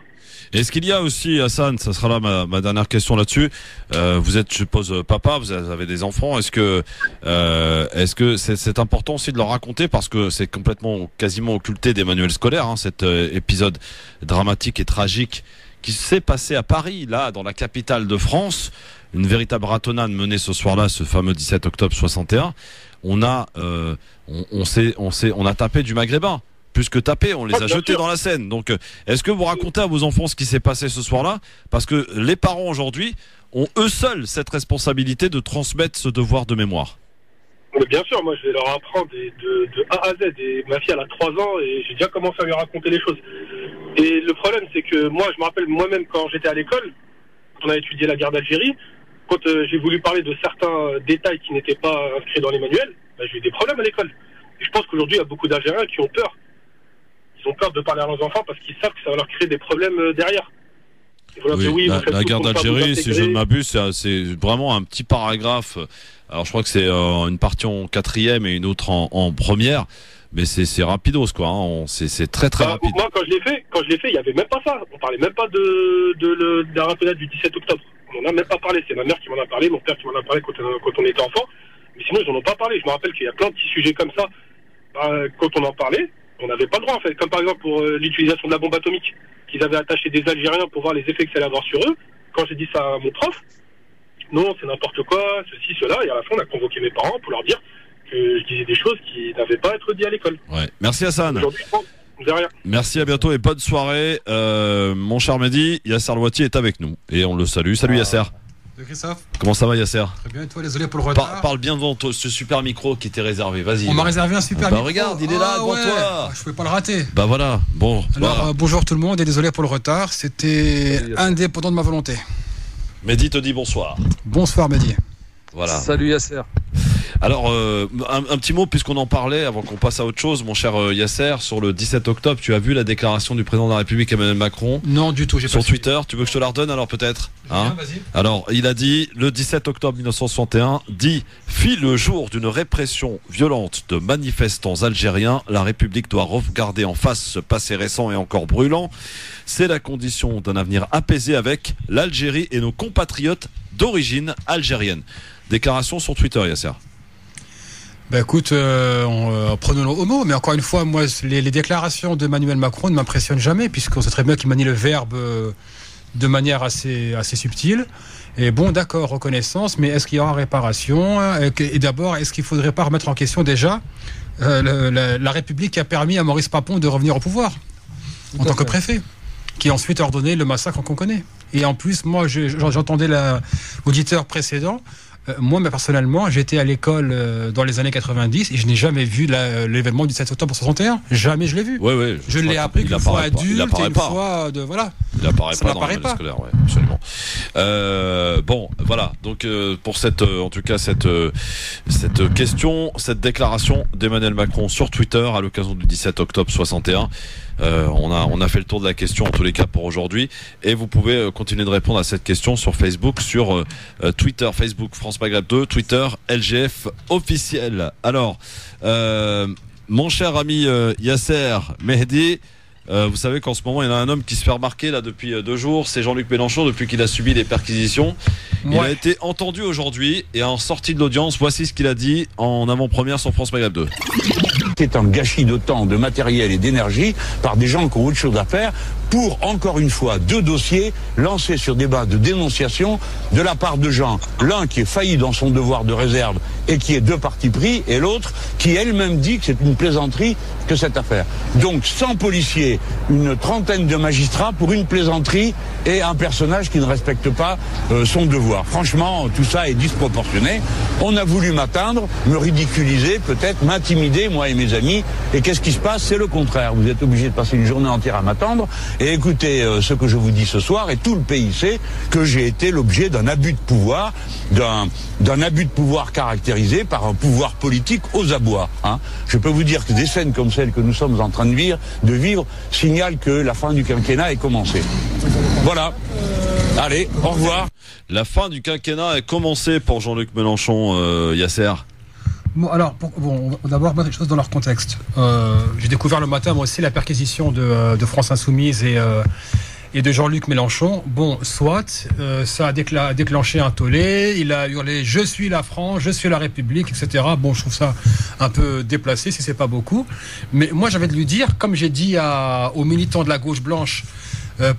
Est-ce qu'il y a aussi, Hassan, ça sera là ma dernière question là-dessus, vous êtes, je suppose, papa, vous avez des enfants, est-ce que c'est important aussi de leur raconter, parce que c'est complètement, quasiment occulté des manuels scolaires, hein, cet épisode dramatique et tragique qui s'est passé à Paris, là, dans la capitale de France, une véritable ratonnade menée ce soir-là, ce fameux 17 octobre 61. On a tapé du maghrébin. Plus que taper, on les a jetés dans la Seine. Donc, est-ce que vous racontez à vos enfants ce qui s'est passé ce soir-là? Parce que les parents aujourd'hui ont eux seuls cette responsabilité de transmettre ce devoir de mémoire. Mais bien sûr, moi je vais leur apprendre de A à Z. Et ma fille elle a 3 ans et j'ai déjà commencé à lui raconter les choses. Et le problème c'est que moi je me rappelle moi-même quand j'étais à l'école, quand on a étudié la guerre d'Algérie, quand j'ai voulu parler de certains détails qui n'étaient pas inscrits dans les manuels, j'ai eu des problèmes à l'école. Et je pense qu'aujourd'hui il y a beaucoup d'Algériens qui ont peur. Ils ont peur de parler à leurs enfants parce qu'ils savent que ça va leur créer des problèmes derrière. Oui, la guerre d'Algérie, si je ne m'abuse, c'est vraiment un petit paragraphe. Alors je crois que c'est une partie en 4e et une autre en première, mais c'est rapidos quoi. Hein. C'est très rapide. Moi quand je l'ai fait, il y avait même pas ça. On parlait même pas de la ratonnade du 17 octobre. On n'en a même pas parlé. C'est ma mère qui m'en a parlé, mon père qui m'en a parlé quand on était enfant. Mais sinon ils n'en ont pas parlé. Je me rappelle qu'il y a plein de petits sujets comme ça. Quand on en parlait, on n'avait pas le droit en fait. Comme par exemple pour l'utilisation de la bombe atomique, qu'ils avaient attaché des Algériens pour voir les effets que ça allait avoir sur eux. Quand j'ai dit ça à mon prof, non, c'est n'importe quoi, ceci, cela, et à la fin on a convoqué mes parents pour leur dire que je disais des choses qui n'avaient pas à être dites à l'école. Ouais. Merci Hassan. Aujourd'hui, de rien. Merci, à bientôt et bonne soirée. Mon cher Mehdi, Yasser Louati est avec nous et on le salue. Salut Yasser. Salut Christophe. Comment ça va Yasser? Très bien, et toi, désolé pour le retard. Parle bien devant ce super micro qui t'est réservé, vas-y. On m'a réservé un super micro. Regarde, il est là devant toi. Je pouvais pas le rater. Bah voilà, bon. Alors, voilà. Bonjour tout le monde et désolé pour le retard, c'était indépendant de ma volonté. Mehdi te dit bonsoir. Bonsoir Mehdi. Voilà. Salut Yasser. Alors, un petit mot, puisqu'on en parlait, avant qu'on passe à autre chose, mon cher Yasser, sur le 17 octobre, tu as vu la déclaration du président de la République Emmanuel Macron? Non, du tout, j'ai pas sur Twitter. Tu veux que je te la redonne alors peut-être, hein? Vas-y. Alors, il a dit, le 17 octobre 1961, fut le jour d'une répression violente de manifestants algériens. La République doit regarder en face ce passé récent et encore brûlant. C'est la condition d'un avenir apaisé avec l'Algérie et nos compatriotes d'origine algérienne. Déclaration sur Twitter, Yasser. Bah écoute, prenons-le au mot, mais encore une fois, moi, les déclarations d'Emmanuel Macron ne m'impressionnent jamais, puisqu'on sait très bien qu'il manie le verbe de manière assez subtile. Et bon, d'accord, reconnaissance, mais est-ce qu'il y aura réparation? Et d'abord, est-ce qu'il ne faudrait pas remettre en question déjà la République qui a permis à Maurice Papon de revenir au pouvoir, en tant que préfet, qui a ensuite ordonné le massacre qu'on connaît. Et en plus, moi, j'entendais l'auditeur précédent. Moi, mais personnellement, j'étais à l'école dans les années 90 et je n'ai jamais vu l'événement du 17 octobre 61. Jamais je l'ai vu. Ouais, je l'ai appris qu'une fois adulte et une fois de voilà. Il apparaît pas dans le scolaire, ouais, absolument. Bon, voilà. Donc pour en tout cas cette question, cette déclaration d'Emmanuel Macron sur Twitter à l'occasion du 17 octobre 61. On a fait le tour de la question en tous les cas pour aujourd'hui et vous pouvez continuer de répondre à cette question sur Facebook, sur Twitter, Facebook France Maghreb 2, Twitter LGF officiel. Alors, mon cher ami Yasser Mehdi, vous savez qu'en ce moment il y en a un homme qui se fait remarquer là depuis 2 jours, c'est Jean-Luc Mélenchon depuis qu'il a subi les perquisitions. Ouais. Il a été entendu aujourd'hui et en sortie de l'audience, voici ce qu'il a dit en avant-première sur France Maghreb 2. C'est un gâchis de temps, de matériel et d'énergie par des gens qui ont autre chose à faire pour, encore une fois, 2 dossiers lancés sur des bases de dénonciation de la part de gens. L'un qui est failli dans son devoir de réserve et qui est de parti pris, et l'autre qui elle-même dit que c'est une plaisanterie que cette affaire. Donc 100 policiers, une trentaine de magistrats pour une plaisanterie et un personnage qui ne respecte pas son devoir. Franchement, tout ça est disproportionné. On a voulu m'atteindre, me ridiculiser, peut-être m'intimider, moi et mes amis. Et qu'est-ce qui se passe? C'est le contraire. Vous êtes obligé de passer une journée entière à m'attendre. Et écoutez ce que je vous dis ce soir, et tout le pays sait que j'ai été l'objet d'un abus de pouvoir, d'un abus de pouvoir caractérisé par un pouvoir politique aux abois. Hein. Je peux vous dire que des scènes comme celles que nous sommes en train de vivre signalent que la fin du quinquennat est commencée. Voilà. Allez, au revoir. La fin du quinquennat est commencée pour Jean-Luc Mélenchon, Yasser. Bon, alors, on va d'abord mettre les choses dans leur contexte. J'ai découvert le matin, moi aussi, la perquisition de France Insoumise et de Jean-Luc Mélenchon. Bon, soit, ça a déclenché un tollé, il a hurlé « Je suis la France, je suis la République », etc. Bon, je trouve ça un peu déplacé, si c'est pas beaucoup. Mais moi, j'avais de lui dire, comme j'ai dit aux militants de la gauche blanche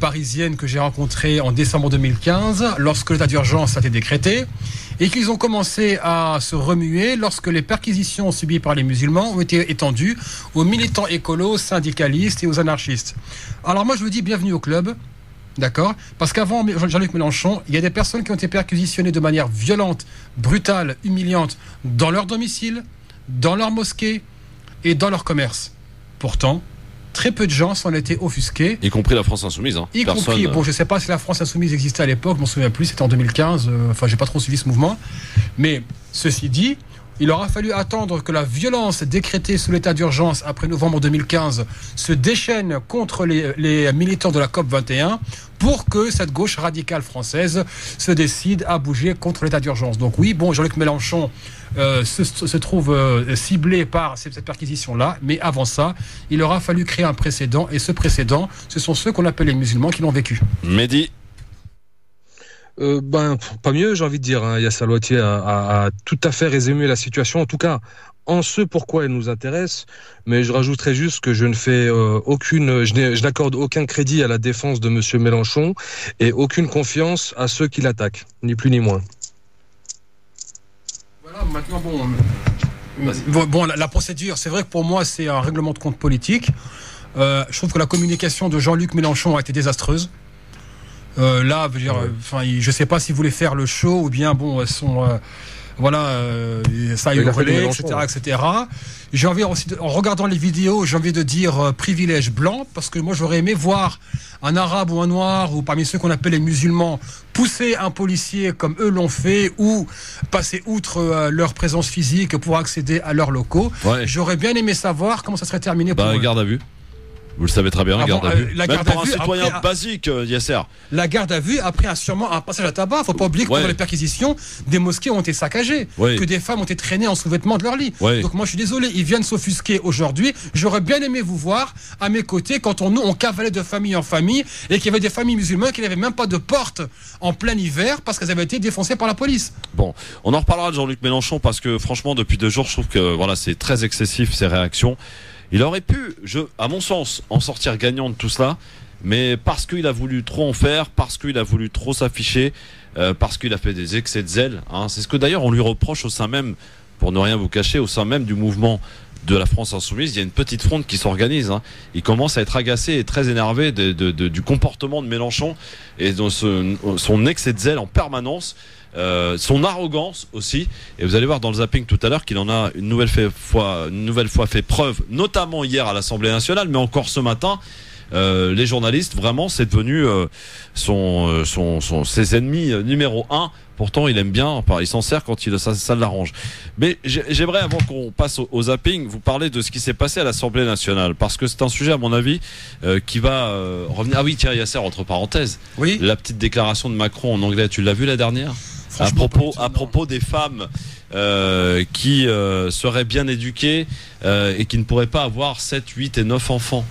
parisienne que j'ai rencontrés en décembre 2015, lorsque l'état d'urgence a été décrété, et qu'ils ont commencé à se remuer lorsque les perquisitions subies par les musulmans ont été étendues aux militants écolos, syndicalistes et aux anarchistes. Alors moi je vous dis bienvenue au club, d'accord ? Parce qu'avant Jean-Luc Mélenchon, il y a des personnes qui ont été perquisitionnées de manière violente, brutale, humiliante, dans leur domicile, dans leur mosquée et dans leur commerce. Pourtant, très peu de gens s'en étaient offusqués. Y compris la France Insoumise. Y compris, bon, je ne sais pas si la France Insoumise existait à l'époque, je m'en souviens plus, c'était en 2015, j'ai pas trop suivi ce mouvement. Mais, ceci dit, il aura fallu attendre que la violence décrétée sous l'état d'urgence après novembre 2015 se déchaîne contre les militants de la COP21 pour que cette gauche radicale française se décide à bouger contre l'état d'urgence. Donc oui, bon, Jean-Luc Mélenchon se trouve ciblé par cette perquisition-là, mais avant ça, il aura fallu créer un précédent, et ce précédent, ce sont ceux qu'on appelle les musulmans qui l'ont vécu. Mehdi. Pas mieux, j'ai envie de dire. Yasser Louati a tout à fait résumé la situation, en tout cas en ce pourquoi elle nous intéresse, mais je rajouterai juste que je ne fais je n'accorde aucun crédit à la défense de monsieur Mélenchon et aucune confiance à ceux qui l'attaquent, ni plus ni moins. Voilà, maintenant bon, la procédure, c'est vrai que pour moi c'est un règlement de compte politique. Je trouve que la communication de Jean-Luc Mélenchon a été désastreuse. Là, je sais pas s'il voulait faire le show ou bien ça a hurlé, etc. J'ai envie aussi, en regardant les vidéos, j'ai envie de dire privilège blanc, parce que moi j'aurais aimé voir un arabe ou un noir, ou parmi ceux qu'on appelle les musulmans, pousser un policier comme eux l'ont fait, ou passer outre leur présence physique pour accéder à leurs locaux. Ouais. J'aurais bien aimé savoir comment ça serait terminé pour eux. Garde à vue. Vous le savez très bien, garde à vue. Même pour un citoyen basique, Yasser. La garde à vue, après sûrement un passage à tabac. Faut pas oublier que pendant les perquisitions, des mosquées ont été saccagées, que des femmes ont été traînées en sous-vêtements de leur lit. Donc moi je suis désolé, ils viennent s'offusquer aujourd'hui. J'aurais bien aimé vous voir à mes côtés quand on cavalait de famille en famille et qu'il y avait des familles musulmanes qui n'avaient même pas de porte en plein hiver parce qu'elles avaient été défoncées par la police. Bon, on en reparlera de Jean-Luc Mélenchon parce que franchement depuis 2 jours je trouve que c'est très excessif ces réactions. Il aurait pu, à mon sens, en sortir gagnant de tout cela, mais parce qu'il a voulu trop en faire, parce qu'il a voulu trop s'afficher, parce qu'il a fait des excès de zèle. C'est ce que d'ailleurs on lui reproche au sein même, pour ne rien vous cacher, au sein même du mouvement de la France Insoumise. Il y a une petite fronde qui s'organise. Il commence à être agacé et très énervé du comportement de Mélenchon et de son excès de zèle en permanence. Son arrogance aussi, et vous allez voir dans le zapping tout à l'heure qu'il en a une nouvelle fois fait preuve, notamment hier à l'Assemblée nationale, mais encore ce matin. Les journalistes, vraiment, c'est devenu ses ennemis numéro 1. Pourtant, il aime bien, il s'en sert quand ça l'arrange. Mais j'aimerais, avant qu'on passe au zapping, vous parler de ce qui s'est passé à l'Assemblée nationale, parce que c'est un sujet, à mon avis, qui va revenir. Ah oui, tiens, Yasser, entre parenthèses, la petite déclaration de Macron en anglais, tu l'as vu la dernière ? À propos des femmes qui seraient bien éduquées et qui ne pourraient pas avoir 7, 8 et 9 enfants.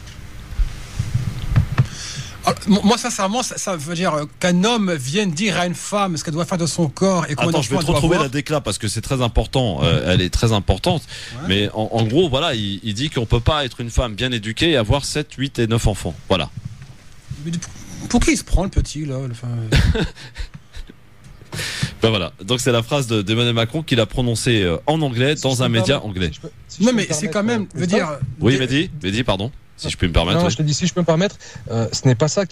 Alors, moi, sincèrement, ça veut dire qu'un homme vienne dire à une femme ce qu'elle doit faire de son corps et qu'on je vais te retrouver la décla parce que c'est très important. Elle est très importante. Ouais. Mais en gros, voilà, il dit qu'on peut pas être une femme bien éduquée et avoir 7, 8 et 9 enfants. Voilà. Mais pour qui il se prend le petit là voilà, donc c'est la phrase d'Emmanuel Macron qu'il a prononcée en anglais dans un média anglais. Non mais c'est quand même, veut dire. Oui, Mehdi, pardon. Si je peux me permettre. Non, je te dis, si je peux me permettre, ce n'est pas ce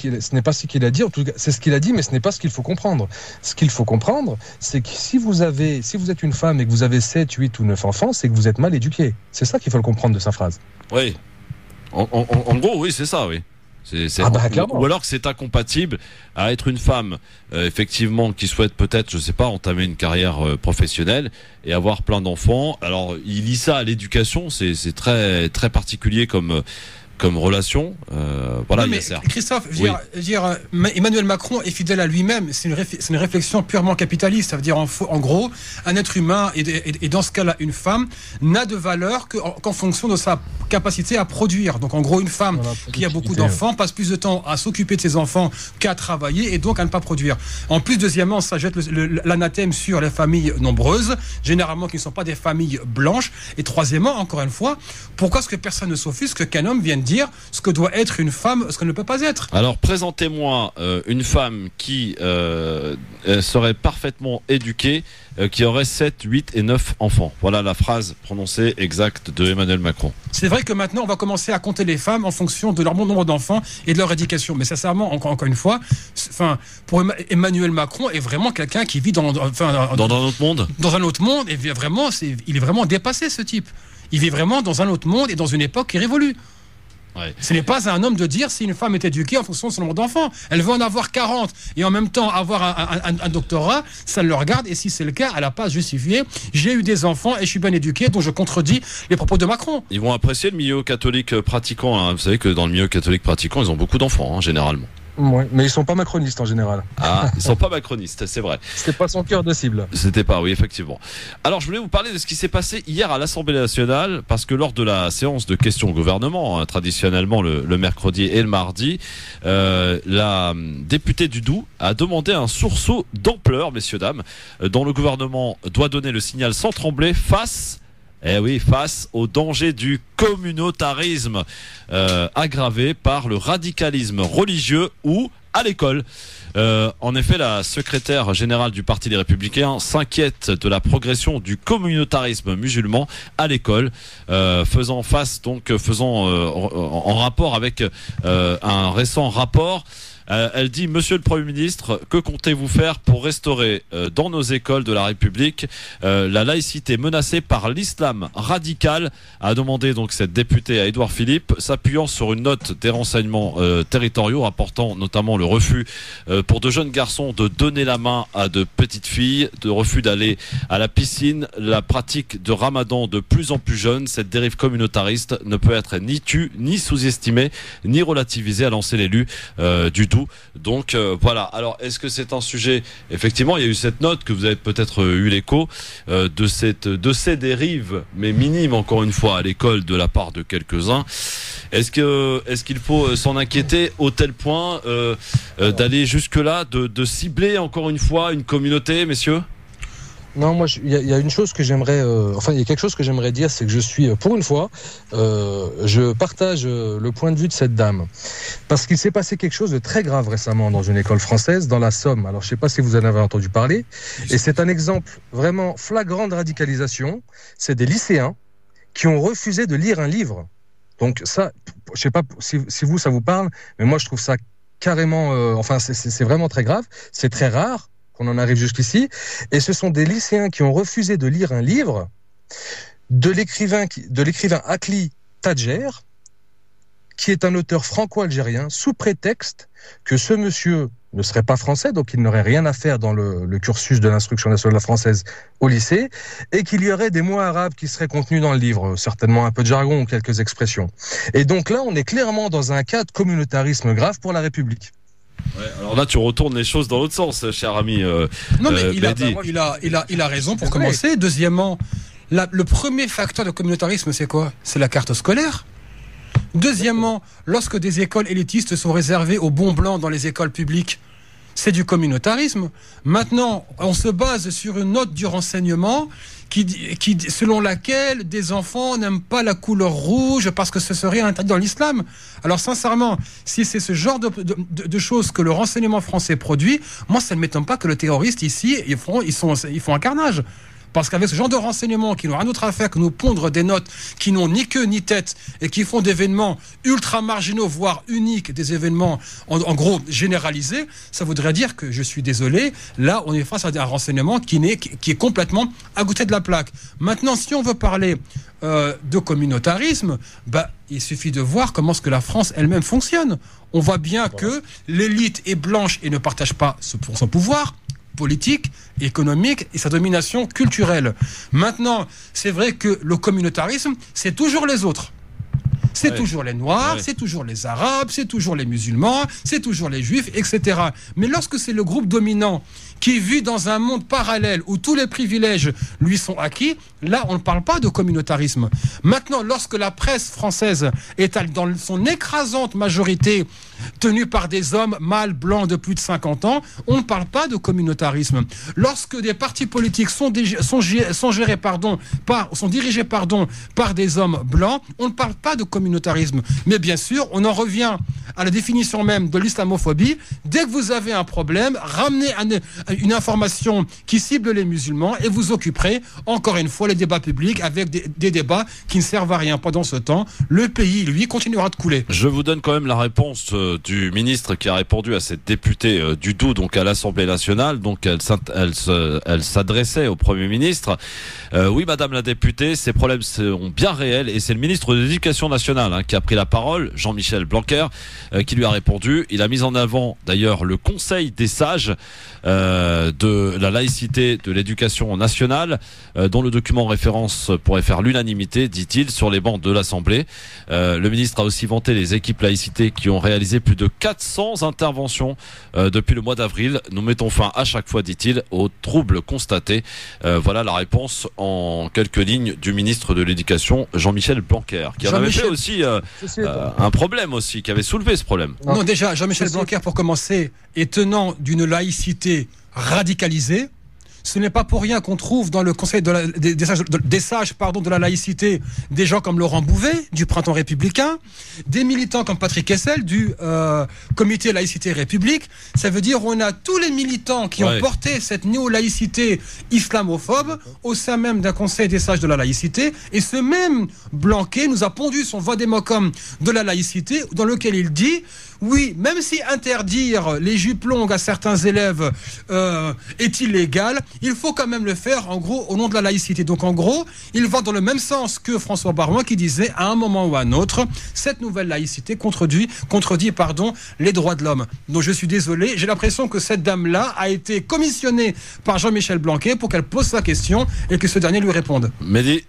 qu'il a dit. En tout cas, c'est ce qu'il a dit, mais ce n'est pas ce qu'il faut comprendre. Ce qu'il faut comprendre, c'est que si vous êtes une femme et que vous avez 7, 8 ou 9 enfants, c'est que vous êtes mal éduqué. C'est ça qu'il faut le comprendre de sa phrase. Oui. En gros, oui, c'est ça, oui. Ou alors que c'est incompatible à être une femme effectivement qui souhaite peut-être, je sais pas, entamer une carrière professionnelle et avoir plein d'enfants. Alors il lie ça à l'éducation, c'est très très particulier comme comme relation. Voilà, non, mais Christophe, je veux dire, Emmanuel Macron est fidèle à lui-même. C'est une réflexion purement capitaliste. Ça veut dire, en gros, un être humain, et dans ce cas-là, une femme, n'a de valeur qu'en fonction de sa capacité à produire. Donc, en gros, une femme qui a beaucoup d'enfants passe plus de temps à s'occuper de ses enfants qu'à travailler et donc à ne pas produire. En plus, deuxièmement, ça jette l'anathème sur les familles nombreuses, généralement qui ne sont pas des familles blanches. Et troisièmement, encore une fois, pourquoi est-ce que personne ne s'offusque qu'un homme vienne dire ce que doit être une femme, ce qu'elle ne peut pas être? Alors, présentez-moi une femme qui serait parfaitement éduquée, qui aurait 7, 8 et 9 enfants. Voilà la phrase prononcée exacte de Emmanuel Macron. C'est vrai que maintenant, on va commencer à compter les femmes en fonction de leur nombre d'enfants et de leur éducation. Mais sincèrement, encore une fois, pour Emmanuel Macron est vraiment quelqu'un qui vit dans un autre monde. Dans un autre monde, et vraiment, il est vraiment dépassé, ce type. Il vit vraiment dans un autre monde et dans une époque qui révolue. Ouais. Ce n'est pas à un homme de dire si une femme est éduquée en fonction de son nombre d'enfants. Elle veut en avoir 40 et en même temps avoir un doctorat, ça le regarde, et si c'est le cas, elle n'a pas à justifier. J'ai eu des enfants et je suis bien éduqué, donc je contredis les propos de Macron. Ils vont apprécier le milieu catholique pratiquant. Hein. Vous savez que dans le milieu catholique pratiquant, ils ont beaucoup d'enfants, généralement. Ouais, mais ils sont pas macronistes en général. Ah, ils sont pas macronistes, c'est vrai. C'était pas son cœur de cible. C'était pas, oui, effectivement. Alors, je voulais vous parler de ce qui s'est passé hier à l'Assemblée nationale, parce que lors de la séance de questions au gouvernement, traditionnellement le mercredi et le mardi, la députée du Doubs a demandé un sursaut d'ampleur, messieurs, dames, dont le gouvernement doit donner le signal sans trembler face au danger du communautarisme aggravé par le radicalisme religieux ou à l'école. En effet, la secrétaire générale du Parti des Républicains s'inquiète de la progression du communautarisme musulman à l'école, faisant en rapport avec un récent rapport. Elle dit: Monsieur le Premier ministre, que comptez-vous faire pour restaurer dans nos écoles de la République la laïcité menacée par l'islam radical? A demandé donc cette députée à Édouard Philippe, s'appuyant sur une note des renseignements territoriaux rapportant notamment le refus pour de jeunes garçons de donner la main à de petites filles, de refus d'aller à la piscine, la pratique de Ramadan de plus en plus jeune. Cette dérive communautariste ne peut être ni tue, ni sous-estimée, ni relativisée, a lancé l'élu du Doubs. Donc voilà. Alors, est-ce que c'est un sujet? Effectivement, il y a eu cette note que vous avez peut-être eu l'écho de ces dérives, mais minimes encore une fois à l'école de la part de quelques-uns. Est-ce qu'il faut s'en inquiéter au tel point d'aller jusque-là, de cibler encore une fois une communauté, messieurs? Non, moi, il y a une chose que j'aimerais, il y a quelque chose que j'aimerais dire, c'est que je suis, pour une fois, je partage le point de vue de cette dame, parce qu'il s'est passé quelque chose de très grave récemment dans une école française, dans la Somme. Alors, je sais pas si vous en avez entendu parler, et c'est un exemple vraiment flagrant de radicalisation. C'est des lycéens qui ont refusé de lire un livre. Donc ça, je sais pas si vous ça vous parle, mais moi je trouve ça carrément, c'est vraiment très grave, c'est très rare qu'on en arrive jusqu'ici, et ce sont des lycéens qui ont refusé de lire un livre de l'écrivain Akli Tadjer, qui est un auteur franco-algérien, sous prétexte que ce monsieur ne serait pas français, donc il n'aurait rien à faire dans le cursus de l'instruction nationale française au lycée, et qu'il y aurait des mots arabes qui seraient contenus dans le livre, certainement un peu de jargon ou quelques expressions. Et donc là, on est clairement dans un cas de communautarisme grave pour la République. Ouais, alors là, tu retournes les choses dans l'autre sens, cher ami. Non, mais il a raison pour commencer. Deuxièmement, le premier facteur de communautarisme, c'est quoi? C'est la carte scolaire. Deuxièmement, lorsque des écoles élitistes sont réservées aux bons blancs dans les écoles publiques, c'est du communautarisme. Maintenant, on se base sur une note du renseignement selon laquelle des enfants n'aiment pas la couleur rouge parce que ce serait interdit dans l'islam. Alors sincèrement, si c'est ce genre de choses que le renseignement français produit, moi ça ne m'étonne pas que le terroriste ici, ils font un carnage. Parce qu'avec ce genre de renseignements qui n'ont rien d'autre à faire que nous pondre des notes qui n'ont ni queue ni tête et qui font d'événements ultra marginaux, voire uniques, des événements en gros généralisés, ça voudrait dire que, je suis désolé, là on est face à un renseignement qui est complètement à côté de la plaque. Maintenant, si on veut parler de communautarisme, il suffit de voir comment est-ce que la France elle-même fonctionne. On voit bien que l'élite est blanche et ne partage pas son pouvoir politique, économique et sa domination culturelle. Maintenant, c'est vrai que le communautarisme, c'est toujours les autres. C'est toujours les Noirs, c'est toujours les Arabes, c'est toujours les musulmans, c'est toujours les Juifs, etc. Mais lorsque c'est le groupe dominant qui vit dans un monde parallèle où tous les privilèges lui sont acquis, là, on ne parle pas de communautarisme. Maintenant, lorsque la presse française est dans son écrasante majorité tenue par des hommes mâles blancs de plus de 50 ans, on ne parle pas de communautarisme. Lorsque des partis politiques sont dirigés par des hommes blancs, on ne parle pas de communautarisme. Mais bien sûr, on en revient à la définition même de l'islamophobie. Dès que vous avez un problème, ramenez une information qui cible les musulmans et vous occuperez, encore une fois, les débats publics avec des débats qui ne servent à rien. Pendant ce temps, le pays, lui, continuera de couler. Je vous donne quand même la réponse du ministre qui a répondu à cette députée du Doubs, donc à l'Assemblée nationale. Donc elle s'adressait au Premier ministre. Oui, Madame la députée, ces problèmes sont bien réels et c'est le ministre de l'Éducation nationale qui a pris la parole, Jean-Michel Blanquer, qui lui a répondu. Il a mis en avant d'ailleurs le Conseil des sages de la laïcité de l'éducation nationale, dont le document référence pourrait faire l'unanimité, dit-il, sur les bancs de l'Assemblée. Le ministre a aussi vanté les équipes laïcité qui ont réalisé plus de 400 interventions depuis le mois d'avril. Nous mettons fin à chaque fois, dit-il, aux troubles constatés. Voilà la réponse en quelques lignes du ministre de l'Éducation, Jean-Michel Blanquer, qui avait fait aussi un problème aussi, qui avait soulevé ce problème. Non, déjà, Jean-Michel Blanquer, pour commencer, est tenant d'une laïcité radicalisée. Ce n'est pas pour rien qu'on trouve dans le Conseil des sages de la laïcité des gens comme Laurent Bouvet, du Printemps républicain, des militants comme Patrick Hessel, du Comité Laïcité République. Ça veut dire qu'on a tous les militants qui ont porté cette néo-laïcité islamophobe au sein même d'un Conseil des sages de la laïcité. Et ce même Blanquer nous a pondu son vade-mecum de la laïcité, dans lequel il dit... Oui, même si interdire les jupes longues à certains élèves est illégal, il faut quand même le faire, en gros, au nom de la laïcité. Donc, en gros, il va dans le même sens que François Baroin qui disait, à un moment ou à un autre, cette nouvelle laïcité contredit les droits de l'homme. Donc, je suis désolé, j'ai l'impression que cette dame-là a été commissionnée par Jean-Michel Blanquer pour qu'elle pose sa question et que ce dernier lui réponde. Mehdi.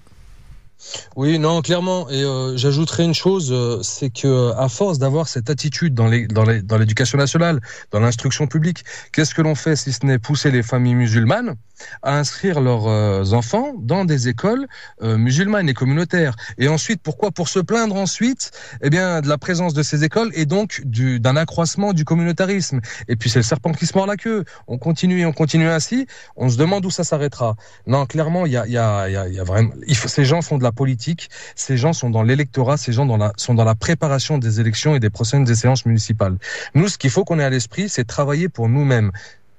Oui, non, clairement. Et j'ajouterais une chose, c'est que à force d'avoir cette attitude dans l'éducation nationale, dans l'instruction publique, qu'est-ce que l'on fait si ce n'est pousser les familles musulmanes à inscrire leurs enfants dans des écoles musulmanes et communautaires. Et ensuite, pourquoi ? Pour se plaindre ensuite, de la présence de ces écoles et donc d'un accroissement du communautarisme. Et puis c'est le serpent qui se mord la queue. On continue ainsi. On se demande où ça s'arrêtera. Non, clairement, il y a vraiment. Ces gens font de la politique. Ces gens sont dans l'électorat. Ces gens sont dans la préparation des élections et des prochaines séances municipales. Nous, ce qu'il faut qu'on ait à l'esprit, c'est travailler pour nous-mêmes.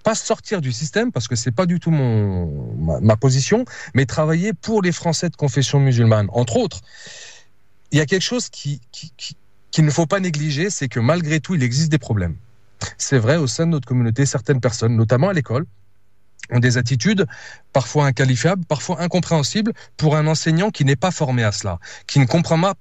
Pas sortir du système, parce que c'est pas du tout ma position, mais travailler pour les Français de confession musulmane. Entre autres, il y a quelque chose qu'il ne faut pas négliger, c'est que malgré tout, il existe des problèmes. C'est vrai, au sein de notre communauté, certaines personnes, notamment à l'école, ont des attitudes parfois inqualifiables, parfois incompréhensibles pour un enseignant qui n'est pas formé à cela, qui ne comprend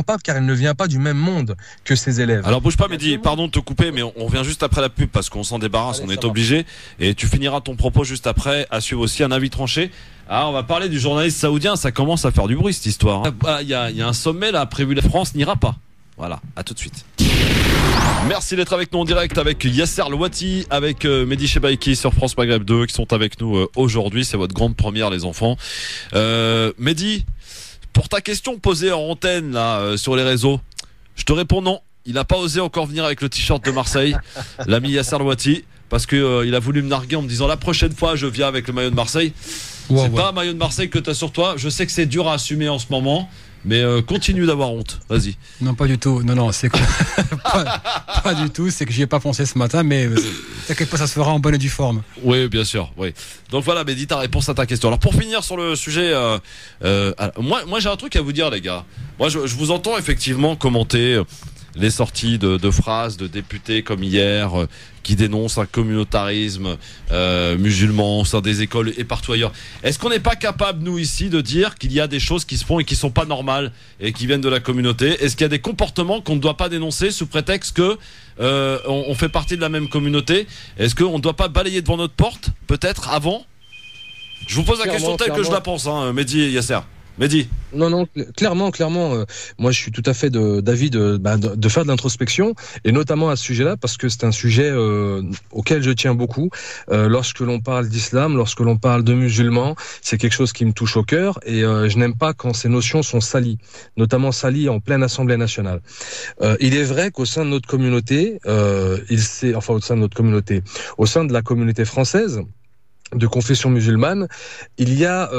pas car il ne vient pas du même monde que ses élèves. Alors bouge pas Mehdi, pardon de te couper, mais on revient juste après la pub parce qu'on s'en débarrasse, on est obligé, et tu finiras ton propos juste après, à suivre aussi un avis tranché. Ah, on va parler du journaliste saoudien, ça commence à faire du bruit cette histoire. Il y a un sommet là prévu, la France n'ira pas. Voilà, à tout de suite. Merci d'être avec nous en direct avec Yasser Louati, avec Mehdi Chebaiki sur France Maghreb 2 qui sont avec nous aujourd'hui. C'est votre grande première les enfants. Mehdi, pour ta question posée en antenne là sur les réseaux, je te réponds non. Il n'a pas osé encore venir avec le t-shirt de Marseille, l'ami Yasser Louati, parce que il a voulu me narguer en me disant la prochaine fois je viens avec le maillot de Marseille. C'est pas un maillot de Marseille que tu as sur toi. Je sais que c'est dur à assumer en ce moment. Mais continue d'avoir honte, vas-y. Non, pas du tout. Non, c'est que... pas du tout. C'est que j'y ai pas pensé ce matin, mais t'inquiète pas, ça se fera en bonne et due forme. Oui, bien sûr. Oui. Donc voilà, Mehdi, ta réponse à ta question. Alors pour finir sur le sujet, moi j'ai un truc à vous dire, les gars. Moi, je vous entends effectivement commenter les sorties de phrases de députés comme hier qui dénoncent un communautarisme musulman au sein des écoles et partout ailleurs. Est-ce qu'on n'est pas capable, nous ici, de dire qu'il y a des choses qui se font et qui sont pas normales et qui viennent de la communauté ? Est-ce qu'il y a des comportements qu'on ne doit pas dénoncer sous prétexte que on fait partie de la même communauté ? Est-ce qu'on ne doit pas balayer devant notre porte, peut-être, avant ? Je vous pose la question telle que je la pense, Mehdi et Yasser. Mehdi. Non, clairement, moi je suis tout à fait d'avis de faire de l'introspection, et notamment à ce sujet-là, parce que c'est un sujet auquel je tiens beaucoup. Lorsque l'on parle d'islam, lorsque l'on parle de musulmans, c'est quelque chose qui me touche au cœur, et je n'aime pas quand ces notions sont salies, notamment salies en pleine Assemblée nationale. Il est vrai qu'au sein de notre communauté, au sein de la communauté française, de confession musulmane, il y a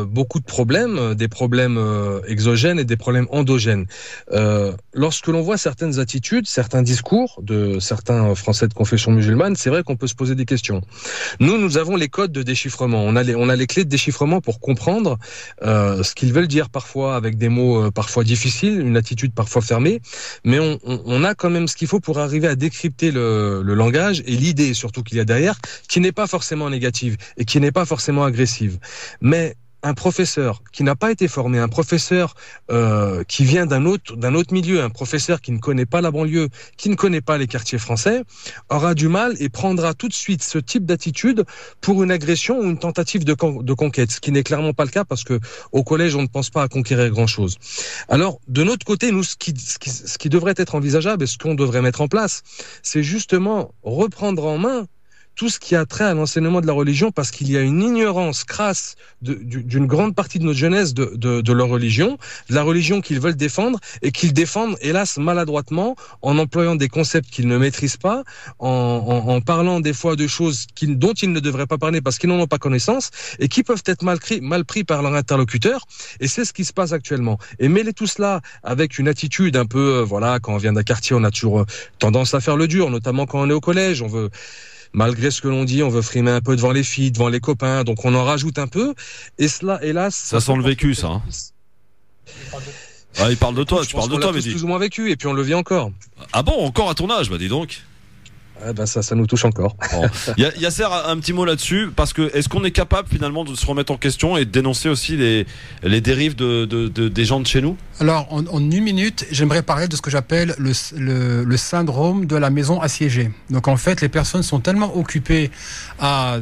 beaucoup de problèmes, des problèmes exogènes et des problèmes endogènes. Lorsque l'on voit certaines attitudes, certains discours de certains Français de confession musulmane, c'est vrai qu'on peut se poser des questions. Nous avons les codes de déchiffrement, on a les clés de déchiffrement pour comprendre ce qu'ils veulent dire parfois avec des mots parfois difficiles, une attitude parfois fermée, mais on a quand même ce qu'il faut pour arriver à décrypter le langage et l'idée surtout qu'il y a derrière, qui n'est pas forcément négative et qui n'est pas forcément agressive. Mais un professeur qui n'a pas été formé, un professeur qui vient d'un autre milieu, un professeur qui ne connaît pas la banlieue, qui ne connaît pas les quartiers français, aura du mal et prendra tout de suite ce type d'attitude pour une agression ou une tentative de conquête, ce qui n'est clairement pas le cas parce que au collège, on ne pense pas à conquérir grand-chose. Alors, de notre côté, nous, ce qui devrait être envisageable et ce qu'on devrait mettre en place, c'est justement reprendre en main tout ce qui a trait à l'enseignement de la religion, parce qu'il y a une ignorance crasse d'une grande partie de notre jeunesse de leur religion, de la religion qu'ils veulent défendre, et qu'ils défendent, hélas, maladroitement, en employant des concepts qu'ils ne maîtrisent pas, en parlant des fois de choses dont ils ne devraient pas parler parce qu'ils n'en ont pas connaissance, et qui peuvent être mal pris par leur interlocuteur, et c'est ce qui se passe actuellement. Et mêler tout cela avec une attitude un peu, quand on vient d'un quartier, on a toujours tendance à faire le dur, notamment quand on est au collège, malgré ce que l'on dit, on veut frimer un peu devant les filles, devant les copains, donc on en rajoute un peu. Et cela, hélas... Ça sent le vécu, ça. Il parle de toi, tu parles de toi, Mehdi. Plus ou moins vécu, et puis on le vit encore. Ah bon, encore à ton âge, dis donc. Ça nous touche encore. Bon. Yasser, un petit mot là-dessus, parce que est-ce qu'on est capable finalement de se remettre en question et de dénoncer aussi les dérives des gens de chez nous ? Alors, en une minute, j'aimerais parler de ce que j'appelle le syndrome de la maison assiégée. Donc en fait, les personnes sont tellement occupées à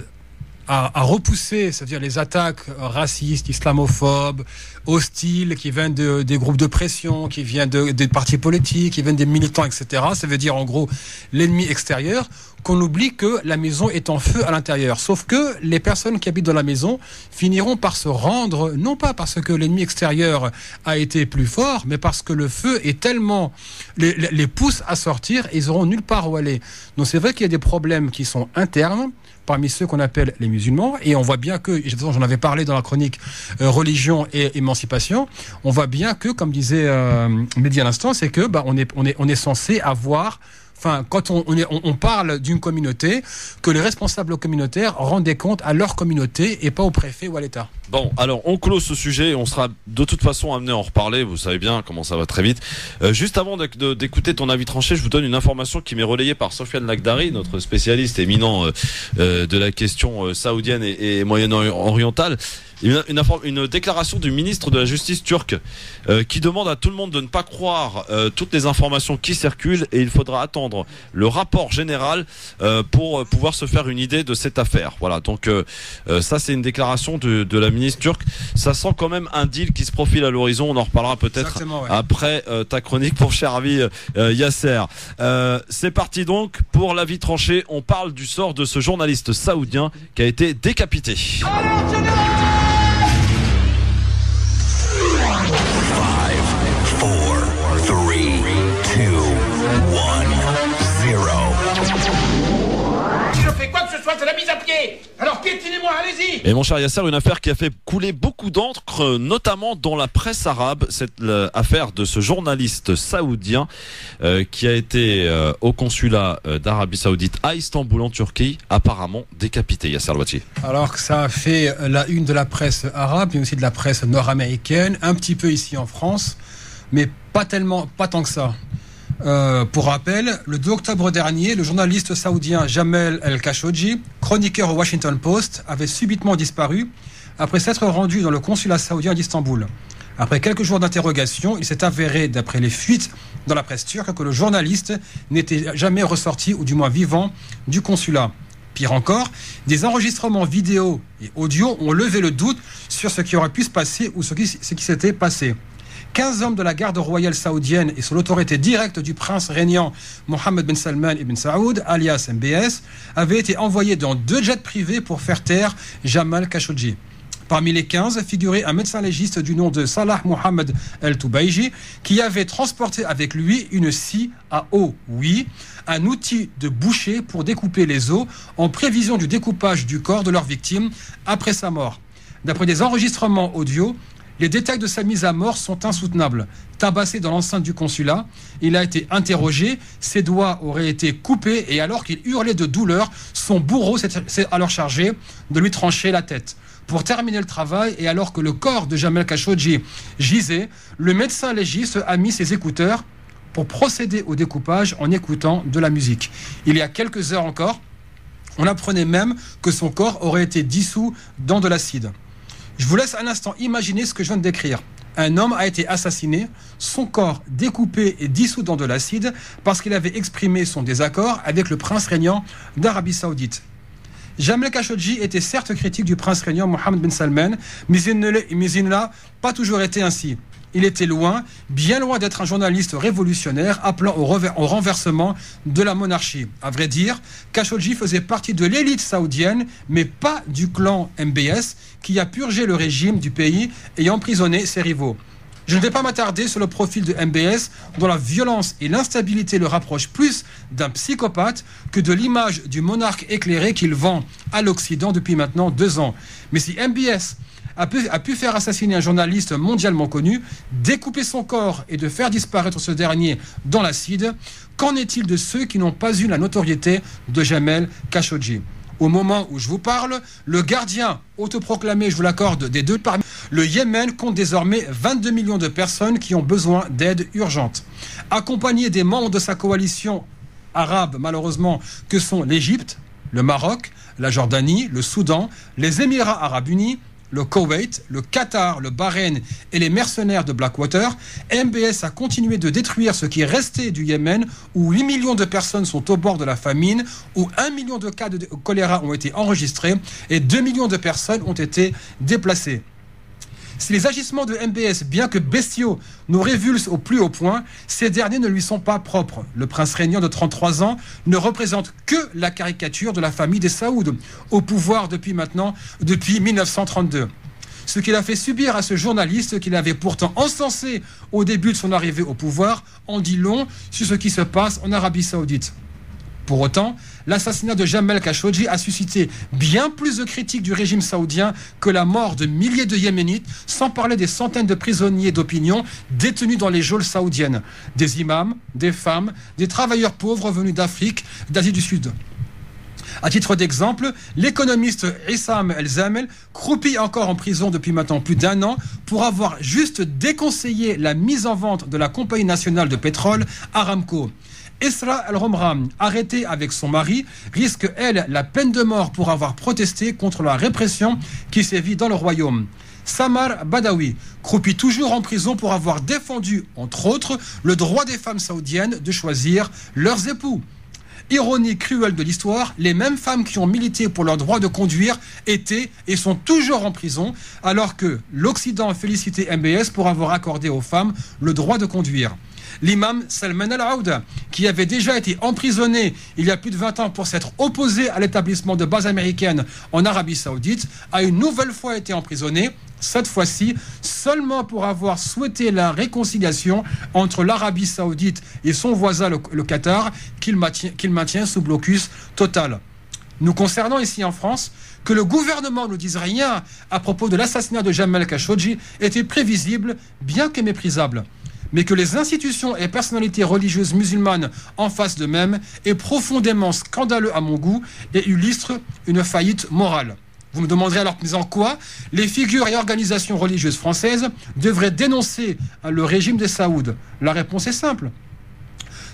repousser, c'est-à-dire les attaques racistes, islamophobes, hostiles, qui viennent des groupes de pression, qui viennent des partis politiques, qui viennent des militants, etc. Ça veut dire en gros l'ennemi extérieur, qu'on oublie que la maison est en feu à l'intérieur. Sauf que les personnes qui habitent dans la maison finiront par se rendre, non pas parce que l'ennemi extérieur a été plus fort, mais parce que le feu est tellement les pousse à sortir et ils n'auront nulle part où aller. Donc c'est vrai qu'il y a des problèmes qui sont internes, parmi ceux qu'on appelle les musulmans, et on voit bien que, j'en avais parlé dans la chronique religion et émancipation, on voit bien que, comme disait Mehdi à l'instant, c'est que on est censé avoir, quand on parle d'une communauté, que les responsables communautaires rendent des comptes à leur communauté et pas au préfet ou à l'État. Bon, alors on close ce sujet, on sera de toute façon amené à en reparler, vous savez bien comment ça va très vite. Juste avant d'écouter ton avis tranché, je vous donne une information qui m'est relayée par Sofiane Lakhdari, notre spécialiste éminent de la question saoudienne et moyen-orientale. Une déclaration du ministre de la Justice turc qui demande à tout le monde de ne pas croire toutes les informations qui circulent, et il faudra attendre le rapport général pour pouvoir se faire une idée de cette affaire. Voilà, donc ça c'est une déclaration de la ministre turque. Ça sent quand même un deal qui se profile à l'horizon, on en reparlera peut-être après ta chronique pour cher ami Yasser. C'est parti donc pour l'avis tranché, on parle du sort de ce journaliste saoudien qui a été décapité. C'est la mise à pied. Alors piétinez-moi, allez-y. Et mon cher Yasser, une affaire qui a fait couler beaucoup d'encre, notamment dans la presse arabe. C'est l'affaire de ce journaliste saoudien qui a été au consulat d'Arabie Saoudite à Istanbul en Turquie, apparemment décapité. Yasser Louati. Alors que ça a fait la une de la presse arabe, mais aussi de la presse nord-américaine, un petit peu ici en France, mais pas tant que ça. Pour rappel, le 2 octobre dernier, le journaliste saoudien Jamel El-Khashoggi, chroniqueur au Washington Post, avait subitement disparu après s'être rendu dans le consulat saoudien d'Istanbul. Après quelques jours d'interrogation, il s'est avéré, d'après les fuites dans la presse turque, que le journaliste n'était jamais ressorti, ou du moins vivant, du consulat. Pire encore, des enregistrements vidéo et audio ont levé le doute sur ce qui aurait pu se passer ou ce qui s'était passé. 15 hommes de la garde royale saoudienne et sous l'autorité directe du prince régnant Mohammed bin Salman ibn Saoud, alias MBS, avaient été envoyés dans 2 jets privés pour faire taire Jamal Khashoggi. Parmi les 15 figurait un médecin légiste du nom de Salah Mohamed El-Toubaïji qui avait transporté avec lui une scie à eau, oui, un outil de boucher pour découper les os en prévision du découpage du corps de leur victime après sa mort. D'après des enregistrements audio, les détails de sa mise à mort sont insoutenables. Tabassé dans l'enceinte du consulat, il a été interrogé, ses doigts auraient été coupés et alors qu'il hurlait de douleur, son bourreau s'est alors chargé de lui trancher la tête. Pour terminer le travail, et alors que le corps de Jamal Khashoggi gisait, le médecin légiste a mis ses écouteurs pour procéder au découpage en écoutant de la musique. Il y a quelques heures encore, on apprenait même que son corps aurait été dissous dans de l'acide. Je vous laisse un instant imaginer ce que je viens de décrire. Un homme a été assassiné, son corps découpé et dissous dans de l'acide parce qu'il avait exprimé son désaccord avec le prince régnant d'Arabie Saoudite. Jamal Khashoggi était certes critique du prince régnant Mohammed bin Salman, mais il ne l'a pas toujours été ainsi. Il était loin, bien loin d'être un journaliste révolutionnaire appelant au renversement de la monarchie. À vrai dire, Khashoggi faisait partie de l'élite saoudienne, mais pas du clan MBS, qui a purgé le régime du pays et emprisonné ses rivaux. Je ne vais pas m'attarder sur le profil de MBS, dont la violence et l'instabilité le rapprochent plus d'un psychopathe que de l'image du monarque éclairé qu'il vend à l'Occident depuis maintenant 2 ans. Mais si MBS a pu faire assassiner un journaliste mondialement connu, découper son corps et de faire disparaître ce dernier dans l'acide, qu'en est-il de ceux qui n'ont pas eu la notoriété de Jamal Khashoggi ? Au moment où je vous parle, le gardien autoproclamé, je vous l'accorde, des 2 parmi le Yémen compte désormais 22 millions de personnes qui ont besoin d'aide urgente. Accompagné des membres de sa coalition arabe, malheureusement, que sont l'Égypte, le Maroc, la Jordanie, le Soudan, les Émirats arabes unis, le Koweït, le Qatar, le Bahreïn et les mercenaires de Blackwater, MBS a continué de détruire ce qui restait du Yémen, où 8 millions de personnes sont au bord de la famine, où 1 million de cas de choléra ont été enregistrés et 2 millions de personnes ont été déplacées. Si les agissements de MBS, bien que bestiaux, nous révulsent au plus haut point, ces derniers ne lui sont pas propres. Le prince régnant de 33 ans ne représente que la caricature de la famille des Saouds, au pouvoir depuis 1932. Ce qu'il a fait subir à ce journaliste qu'il avait pourtant encensé au début de son arrivée au pouvoir en dit long sur ce qui se passe en Arabie Saoudite. Pour autant, l'assassinat de Jamal Khashoggi a suscité bien plus de critiques du régime saoudien que la mort de milliers de Yéménites, sans parler des centaines de prisonniers d'opinion détenus dans les geôles saoudiennes, des imams, des femmes, des travailleurs pauvres venus d'Afrique, d'Asie du Sud. À titre d'exemple, l'économiste Issam El-Zamel croupit encore en prison depuis maintenant plus d'1 an pour avoir juste déconseillé la mise en vente de la compagnie nationale de pétrole Aramco. Esra El-Romram, arrêtée avec son mari, risque, elle, la peine de mort pour avoir protesté contre la répression qui sévit dans le royaume. Samar Badawi croupit toujours en prison pour avoir défendu, entre autres, le droit des femmes saoudiennes de choisir leurs époux. Ironie cruelle de l'histoire, les mêmes femmes qui ont milité pour leur droit de conduire étaient et sont toujours en prison, alors que l'Occident félicitait MBS pour avoir accordé aux femmes le droit de conduire. L'imam Salman al-Aouda, qui avait déjà été emprisonné il y a plus de 20 ans pour s'être opposé à l'établissement de bases américaines en Arabie Saoudite, a une nouvelle fois été emprisonné, cette fois-ci seulement pour avoir souhaité la réconciliation entre l'Arabie Saoudite et son voisin le Qatar, qu'il maintient sous blocus total. Nous concernant ici en France, que le gouvernement ne dise rien à propos de l'assassinat de Jamal Khashoggi était prévisible, bien que méprisable. Mais que les institutions et personnalités religieuses musulmanes en fassent de même est profondément scandaleux à mon goût et illustre une faillite morale. Vous me demanderez alors, mais en quoi les figures et organisations religieuses françaises devraient dénoncer le régime des Saouds? La réponse est simple.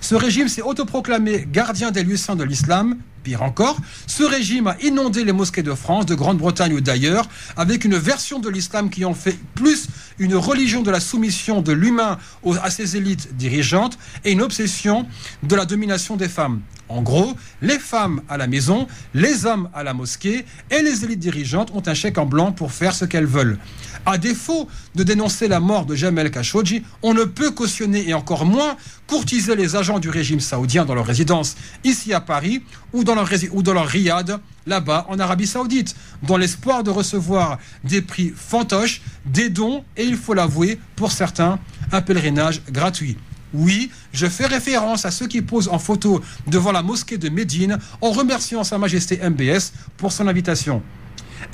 Ce régime s'est autoproclamé gardien des lieux saints de l'islam, Pire encore, ce régime a inondé les mosquées de France, de Grande-Bretagne ou d'ailleurs, avec une version de l'islam qui en fait plus une religion de la soumission de l'humain à ses élites dirigeantes et une obsession de la domination des femmes. En gros, les femmes à la maison, les hommes à la mosquée et les élites dirigeantes ont un chèque en blanc pour faire ce qu'elles veulent. À défaut de dénoncer la mort de Jamel Khashoggi, on ne peut cautionner et encore moins courtiser les agents du régime saoudien dans leur résidence ici à Paris ou dans leur riad là-bas en Arabie Saoudite, dans l'espoir de recevoir des prix fantoches, des dons et, il faut l'avouer, pour certains, un pèlerinage gratuit. Oui, je fais référence à ceux qui posent en photo devant la mosquée de Médine en remerciant Sa Majesté MBS pour son invitation.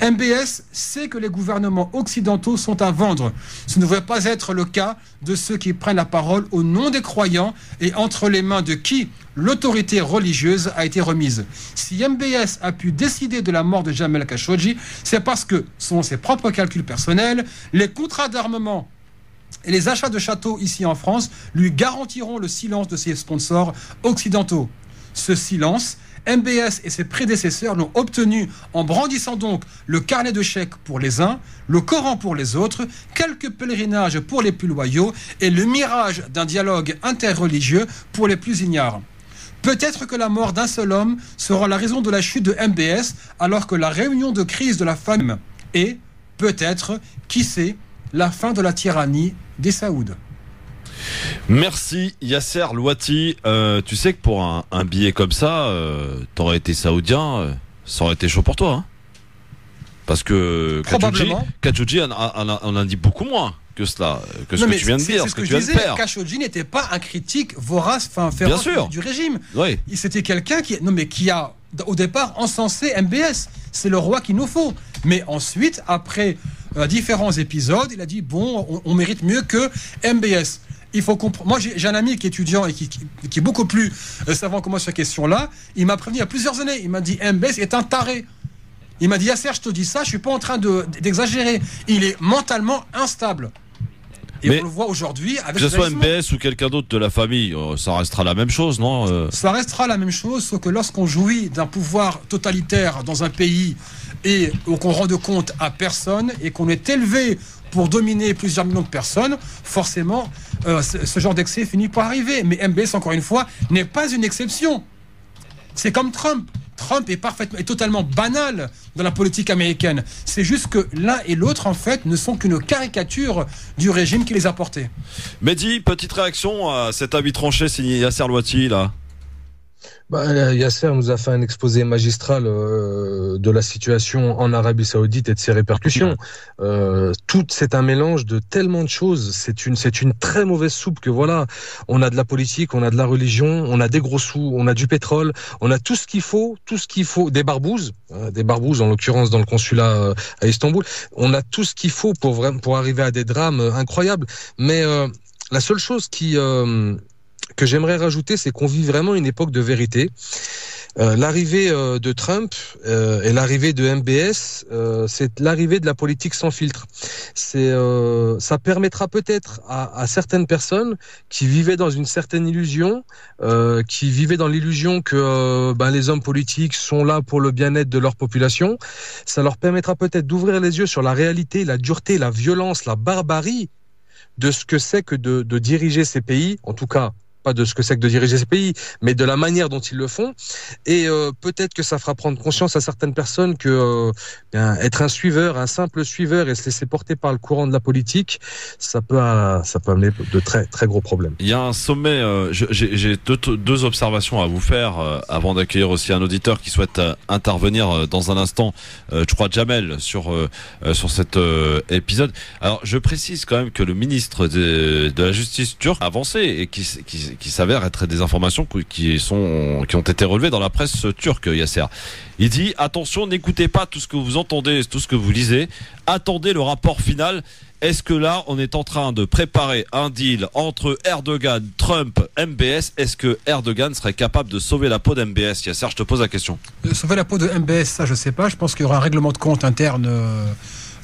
MBS sait que les gouvernements occidentaux sont à vendre. Ce ne devrait pas être le cas de ceux qui prennent la parole au nom des croyants et entre les mains de qui l'autorité religieuse a été remise. Si MBS a pu décider de la mort de Jamel Khashoggi, c'est parce que, selon ses propres calculs personnels, les contrats d'armement et les achats de châteaux ici en France lui garantiront le silence de ses sponsors occidentaux. Ce silence, MBS et ses prédécesseurs l'ont obtenu en brandissant donc le carnet de chèques pour les uns, le Coran pour les autres, quelques pèlerinages pour les plus loyaux et le mirage d'un dialogue interreligieux pour les plus ignares. Peut-être que la mort d'un seul homme sera la raison de la chute de MBS alors que la réunion de crise de la famille est, peut-être, qui sait, la fin de la tyrannie des Saouds. Merci Yasser Louati. Tu sais que pour un billet comme ça, t'aurais été saoudien, ça aurait été chaud pour toi. Hein, parce que Khashoggi en a dit beaucoup moins que cela, que ce que tu viens de dire. C'est ce que je disais. Khashoggi n'était pas un critique vorace, féroce du régime. Oui. C'était quelqu'un qui a au départ encensé MBS. C'est le roi qu'il nous faut. Mais ensuite, après différents épisodes, il a dit bon, on mérite mieux que MBS. Il faut comprendre. Moi, j'ai un ami qui est étudiant et qui est beaucoup plus savant que moi sur cette question-là. Il m'a prévenu il y a plusieurs années. Il m'a dit MBS est un taré. Il m'a dit Yasser, je te dis ça, je suis pas en train d'exagérer. Il est mentalement instable. Et mais on le voit aujourd'hui avec. Que ce soit MBS ou quelqu'un d'autre de la famille, ça restera la même chose, non Ça restera la même chose, sauf que lorsqu'on jouit d'un pouvoir totalitaire dans un pays et qu'on rend de compte à personne et qu'on est élevé pour dominer plusieurs millions de personnes, forcément, ce genre d'excès finit par arriver. Mais MBS, encore une fois, n'est pas une exception. C'est comme Trump. Trump est totalement banal dans la politique américaine. C'est juste que l'un et l'autre, en fait, ne sont qu'une caricature du régime qui les a portés. Mehdi, petite réaction à cet avis tranché signé Yasser Louati, là. Yasser nous a fait un exposé magistral de la situation en Arabie Saoudite et de ses répercussions. Tout, c'est un mélange de tellement de choses. C'est une très mauvaise soupe que voilà. On a de la politique, on a de la religion, on a des gros sous, on a du pétrole, on a tout ce qu'il faut, des barbouzes en l'occurrence dans le consulat à Istanbul. On a tout ce qu'il faut pour arriver à des drames incroyables. Mais la seule chose que j'aimerais rajouter, c'est qu'on vit vraiment une époque de vérité. L'arrivée de Trump et l'arrivée de MBS, c'est l'arrivée de la politique sans filtre. Ça permettra peut-être à certaines personnes qui vivaient dans une certaine illusion, qui vivaient dans l'illusion que les hommes politiques sont là pour le bien-être de leur population, ça leur permettra peut-être d'ouvrir les yeux sur la réalité, la dureté, la violence, la barbarie de ce que c'est que de diriger ces pays, en tout cas pas de ce que c'est que de diriger ces pays, mais de la manière dont ils le font. Et peut-être que ça fera prendre conscience à certaines personnes que être un simple suiveur et se laisser porter par le courant de la politique, ça peut amener de très très gros problèmes. Il y a un sommet. J'ai deux observations à vous faire avant d'accueillir aussi un auditeur qui souhaite intervenir dans un instant. Je crois Jamel sur cet épisode. Alors je précise quand même que le ministre de la Justice turc a avancé et qui s'avère être des informations qui ont été relevées dans la presse turque, Yasser. Il dit attention, n'écoutez pas tout ce que vous entendez, tout ce que vous lisez, attendez le rapport final. Est-ce que là, on est en train de préparer un deal entre Erdogan, Trump, MBS? Est-ce que Erdogan serait capable de sauver la peau d'MBS? Yasser, je te pose la question. Sauver la peau de MBS, ça je sais pas. Je pense qu'il y aura un règlement de compte interne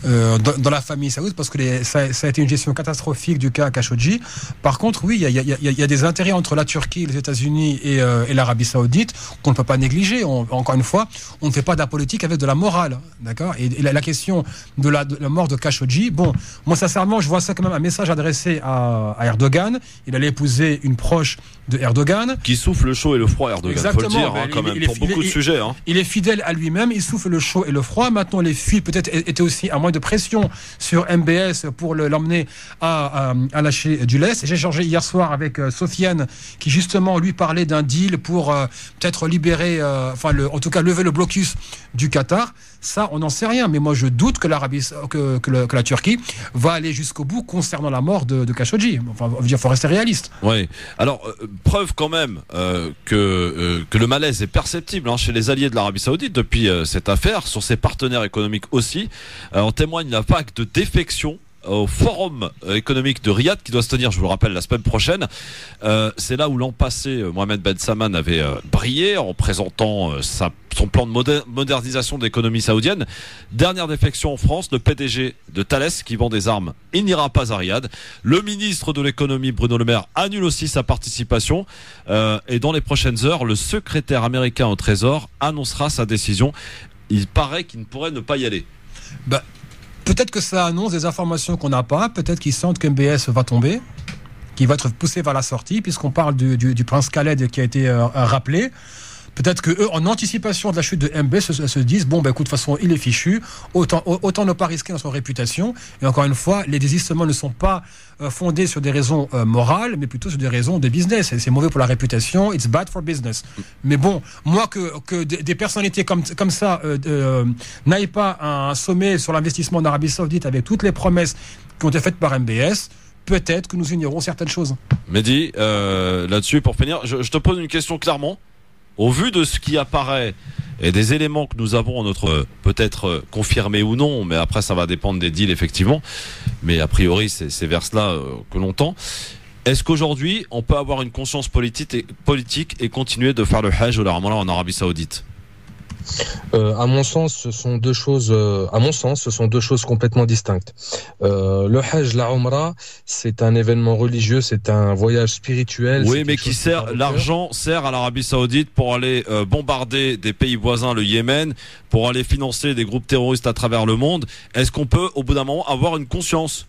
dans la famille saoudite, parce que ça a été une gestion catastrophique du cas Khashoggi. Par contre, oui, il y a des intérêts entre la Turquie, les États-Unis et l'Arabie saoudite qu'on ne peut pas négliger. Encore une fois, on ne fait pas de la politique avec de la morale, d'accord ? Et la question de la mort de Khashoggi, bon, moi sincèrement, je vois ça quand même un message adressé à Erdogan. Il allait épouser une proche de Erdogan. Qui souffle le chaud et le froid, Erdogan. Exactement. Faut le dire, quand même, pour beaucoup de sujets. Hein. Il est fidèle à lui-même, il souffle le chaud et le froid. Maintenant, les filles peut-être étaient aussi à moins de pression sur MBS pour l'emmener à lâcher du lest. J'ai échangé hier soir avec Sofiane, qui justement lui parlait d'un deal pour peut-être libérer, en tout cas lever le blocus du Qatar. Ça, on n'en sait rien. Mais moi, je doute que que la Turquie va aller jusqu'au bout concernant la mort de Khashoggi. Enfin, il faut rester réaliste. Oui. Alors, preuve quand même que le malaise est perceptible chez les alliés de l'Arabie Saoudite depuis cette affaire, sur ses partenaires économiques aussi. En témoigne la vague de défection au forum économique de Riyad qui doit se tenir, je vous le rappelle, la semaine prochaine. C'est là où l'an passé, Mohamed Ben Salman avait brillé en présentant son plan de modernisation de l'économie saoudienne. Dernière défection en France, le PDG de Thales qui vend des armes, il n'ira pas à Riyad. Le ministre de l'économie, Bruno Le Maire, annule aussi sa participation. Et dans les prochaines heures, le secrétaire américain au Trésor annoncera sa décision. Il paraît qu'il ne pourrait ne pas y aller. Peut-être que ça annonce des informations qu'on n'a pas. Peut-être qu'ils sentent que MBS va tomber, qu'il va être poussé vers la sortie, puisqu'on parle du prince Khaled qui a été rappelé. Peut-être qu'eux, en anticipation de la chute de MBS, se disent, bon, écoute, de toute façon, il est fichu, autant ne pas risquer dans son réputation. Et encore une fois, les désistements ne sont pas fondés sur des raisons morales, mais plutôt sur des raisons de business. Et c'est mauvais pour la réputation, it's bad for business. Mais bon, moi, que des personnalités comme ça n'aillent pas à un sommet sur l'investissement en Arabie Saoudite avec toutes les promesses qui ont été faites par MBS, peut-être que nous ignorons certaines choses. Mehdi, là-dessus, pour finir, je te pose une question clairement. Au vu de ce qui apparaît et des éléments que nous avons en notre peut-être confirmés ou non, mais après ça va dépendre des deals effectivement, mais a priori c'est vers cela que l'on tend. Est-ce qu'aujourd'hui on peut avoir une conscience politique et continuer de faire le Hajj ou la Ramadan en Arabie Saoudite ? À mon sens, ce sont deux choses complètement distinctes. Le Hajj, la Umrah, c'est un événement religieux, c'est un voyage spirituel. Oui, mais qui l'argent sert à l'Arabie Saoudite pour aller bombarder des pays voisins, le Yémen, pour aller financer des groupes terroristes à travers le monde. Est-ce qu'on peut, au bout d'un moment, avoir une conscience ?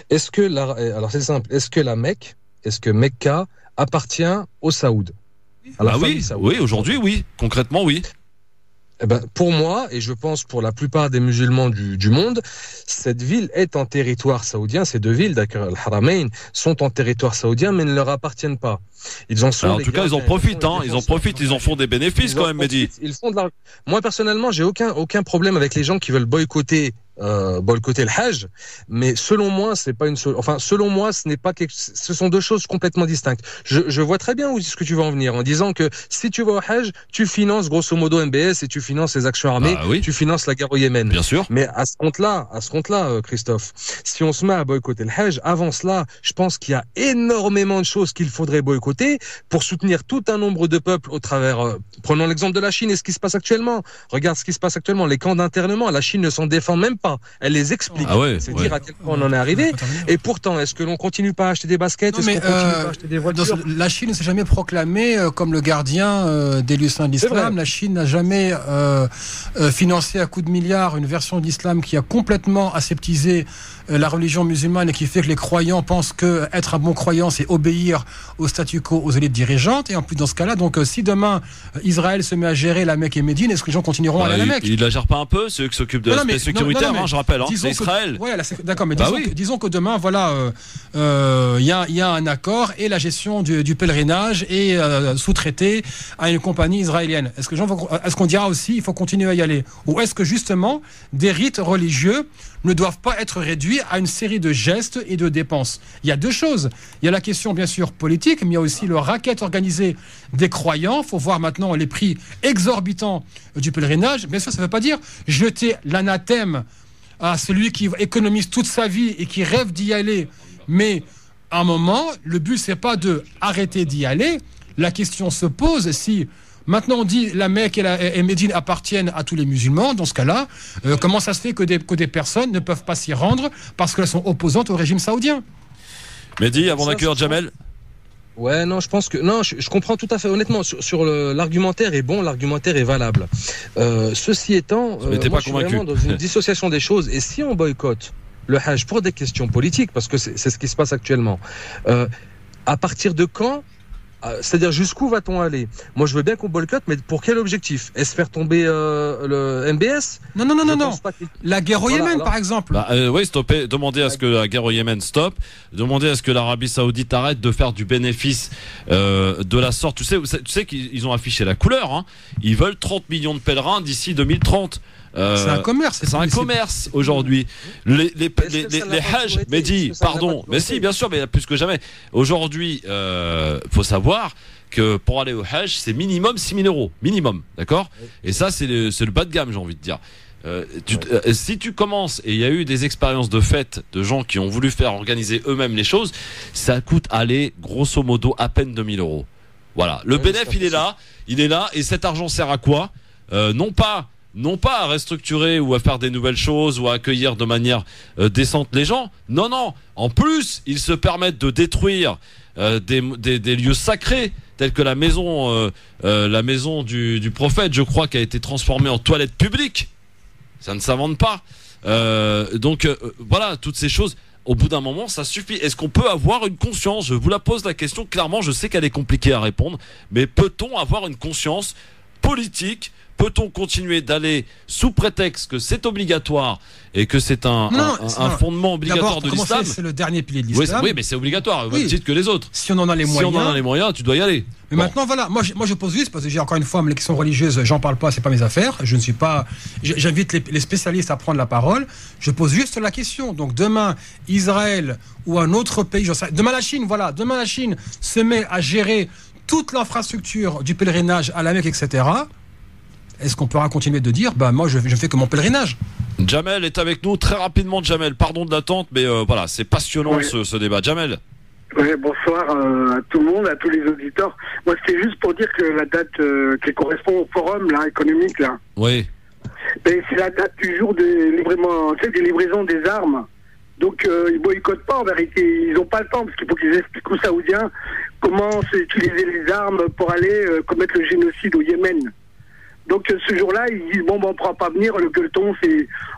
Alors c'est simple. Est-ce que Mecca appartient aux Saouds ? Oui, aujourd'hui, oui. Concrètement, oui. Pour moi, et je pense pour la plupart des musulmans du monde, cette ville est en territoire saoudien. Ces deux villes, d'accord, le Haramain, sont en territoire saoudien, mais ne leur appartiennent pas. Ils en sont. Alors, en tout cas, ils en profitent. Ils en font des bénéfices quand même, Mehdi. Moi, personnellement, j'ai aucun problème avec les gens qui veulent boycotter le Hajj, mais selon moi, c'est pas selon moi, ce sont deux choses complètement distinctes. Je vois très bien où est-ce que tu veux en venir, en disant que si tu vas au Hajj, tu finances grosso modo MBS et tu finances les actions armées, tu finances la guerre au Yémen. Bien sûr. Mais à ce compte-là, Christophe, si on se met à boycotter le Hajj, avant cela, je pense qu'il y a énormément de choses qu'il faudrait boycotter pour soutenir tout un nombre de peuples au travers. Prenons l'exemple de la Chine et ce qui se passe actuellement. Regarde ce qui se passe actuellement, les camps d'internement. La Chine ne s'en défend même pas. Elle les explique. C'est dire à quel point on en est arrivé. Et pourtant, est-ce que l'on continue pas à acheter des baskets ? Est-ce qu'on continue pas à acheter des voitures ? La Chine ne s'est jamais proclamée comme le gardien des lieux saints de l'islam. La Chine n'a jamais financé à coups de milliards une version d'islam qui a complètement aseptisé la religion musulmane et qui fait que les croyants pensent que être un bon croyant, c'est obéir au statu quo, aux élites dirigeantes. Et en plus, dans ce cas-là, donc si demain Israël se met à gérer la Mecque et Médine, est-ce que les gens continueront à aller à la Mecque ? Il la gère pas un peu, c'est eux qui s'occupent de l'aspect sécuritaire, je rappelle, c'est Israël. D'accord, mais disons que demain, il y a un accord et la gestion du pèlerinage est sous-traitée à une compagnie israélienne. Est-ce qu'on dira aussi il faut continuer à y aller ? Ou est-ce que justement des rites religieux ne doivent pas être réduits à une série de gestes et de dépenses ? Il y a deux choses. Il y a la question, bien sûr, politique, mais il y a aussi le racket organisé des croyants. Il faut voir maintenant les prix exorbitants du pèlerinage. Bien sûr, ça ne veut pas dire jeter l'anathème à celui qui économise toute sa vie et qui rêve d'y aller. Mais à un moment, le but, c'est pas de arrêter d'y aller. La question se pose si, Maintenant, on dit la Mecque et Médine appartiennent à tous les musulmans. Dans ce cas-là, comment ça se fait que des personnes ne peuvent pas s'y rendre parce qu'elles sont opposantes au régime saoudien? Mehdi, avant d'accueillir Jamel. Ouais, non, je pense que non, je comprends tout à fait. Honnêtement, sur l'argumentaire est bon, l'argumentaire est valable. Ceci étant, moi, je suis vraiment dans une dissociation des choses. Et si on boycotte le Hajj pour des questions politiques, parce que c'est ce qui se passe actuellement, à partir de quand? C'est-à-dire jusqu'où va-t-on aller? Moi, je veux bien qu'on boycotte, mais pour quel objectif? Est-ce faire tomber le MBS? Non. La guerre au Yémen, par exemple. Oui, stopper. Demandez à ce que la guerre au Yémen stoppe. Demandez à ce que l'Arabie Saoudite arrête de faire du bénéfice de la sorte. Tu sais qu'ils ont affiché la couleur. Hein. Ils veulent 30 millions de pèlerins d'ici 2030. C'est un commerce. C'est un commerce aujourd'hui. Les Hajj, Mehdi, pardon. Mais si, bien sûr, mais plus que jamais. Aujourd'hui, faut savoir que pour aller au Hajj, c'est minimum 6 000 euros. Minimum, d'accord? Et ça, c'est le bas de gamme, j'ai envie de dire. Si tu commences, et il y a eu des expériences de fête de gens qui ont voulu faire organiser eux-mêmes les choses, ça coûte, aller grosso modo, à peine 2 000 euros. Voilà. Le bénéfice, il est là, et cet argent sert à quoi? Non pas à restructurer ou à faire des nouvelles choses ou à accueillir de manière décente les gens. Non. En plus, ils se permettent de détruire des lieux sacrés tels que la maison du prophète, je crois, qui a été transformée en toilette publique. Ça ne s'invente pas. Voilà, toutes ces choses. Au bout d'un moment, ça suffit. Est-ce qu'on peut avoir une conscience? Je vous la pose la question clairement. Je sais qu'elle est compliquée à répondre, mais peut-on avoir une conscience politique? Peut-on continuer d'aller sous prétexte que c'est obligatoire et que c'est un fondement obligatoire de l'islam? C'est le dernier pilier de l'islam. Oui, mais c'est obligatoire, au même titre que les autres. Si on en a les moyens, tu dois y aller. Mais maintenant, voilà, moi je pose juste, parce que j'ai encore une fois, les questions religieuses, j'en parle pas, c'est pas mes affaires. Je ne suis pas. J'invite les spécialistes à prendre la parole. Je pose juste la question. Donc demain, Israël ou un autre pays, demain la Chine se met à gérer toute l'infrastructure du pèlerinage à la Mecque, etc. Est-ce qu'on pourra continuer de dire, moi je fais que mon pèlerinage? Jamel est avec nous très rapidement. Jamel, pardon de l'attente, mais voilà, c'est passionnant ce débat. Jamel. Oui, bonsoir à tout le monde, à tous les auditeurs. Moi, c'était juste pour dire que la date qui correspond au forum économique, oui, c'est la date du jour des livraisons des armes. Donc, ils boycottent pas, en vérité. Ils n'ont pas le temps, parce qu'il faut qu'ils expliquent aux Saoudiens comment utiliser les armes pour aller commettre le génocide au Yémen. Donc ce jour-là, ils disent on ne pourra pas venir, le gueuleton,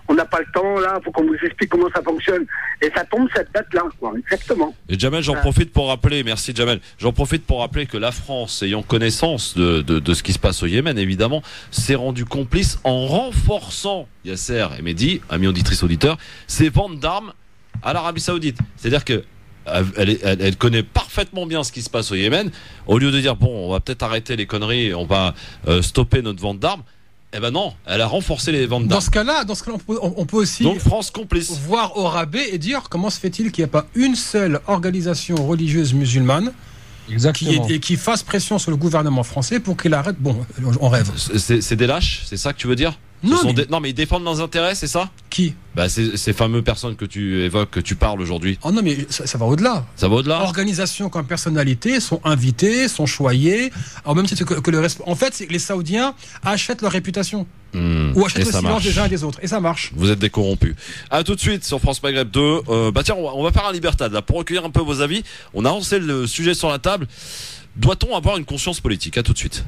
on n'a pas le temps, là, il faut qu'on vous explique comment ça fonctionne. Et ça tombe cette date-là, exactement. Et Jamel, j'en profite pour rappeler, merci Jamel, j'en profite pour rappeler que la France, ayant connaissance de ce qui se passe au Yémen, évidemment, s'est rendue complice en renforçant Yasser et Mehdi, amis auditrices auditeurs, ses ventes d'armes à l'Arabie Saoudite. C'est-à-dire que elle connaît parfaitement bien ce qui se passe au Yémen. Au lieu de dire on va peut-être arrêter les conneries, on va stopper notre vente d'armes, non, elle a renforcé les ventes d'armes. Dans ce cas-là, on peut aussi donc France complice, voir au rabais et dire comment se fait-il qu'il n'y a pas une seule organisation religieuse musulmane qui fasse pression sur le gouvernement français pour qu'il arrête. Bon, on rêve. C'est des lâches, c'est ça que tu veux dire? Non, mais ils défendent leurs intérêts, c'est ça? Qui? Ces fameuses personnes que tu évoques, que tu parles aujourd'hui. Oh non, mais ça va au-delà. Ça va au-delà. Organisations comme personnalités sont invitées, sont choyées, au même titre que le reste. En fait, c'est que les Saoudiens achètent leur réputation. Ou achètent le silence des uns et des autres. Et ça marche. Vous êtes des corrompus. À tout de suite sur France Maghreb 2. Tiens, on va faire un Libertad là, pour recueillir un peu vos avis. On a lancé le sujet sur la table. Doit-on avoir une conscience politique? À tout de suite.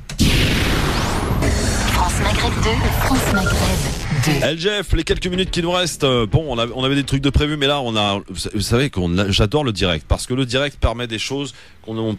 France Maghreb 2, France Maghreb 2. LGF, les quelques minutes qui nous restent. On avait des trucs de prévu, mais là, vous savez j'adore le direct, parce que le direct permet des choses qu'on ne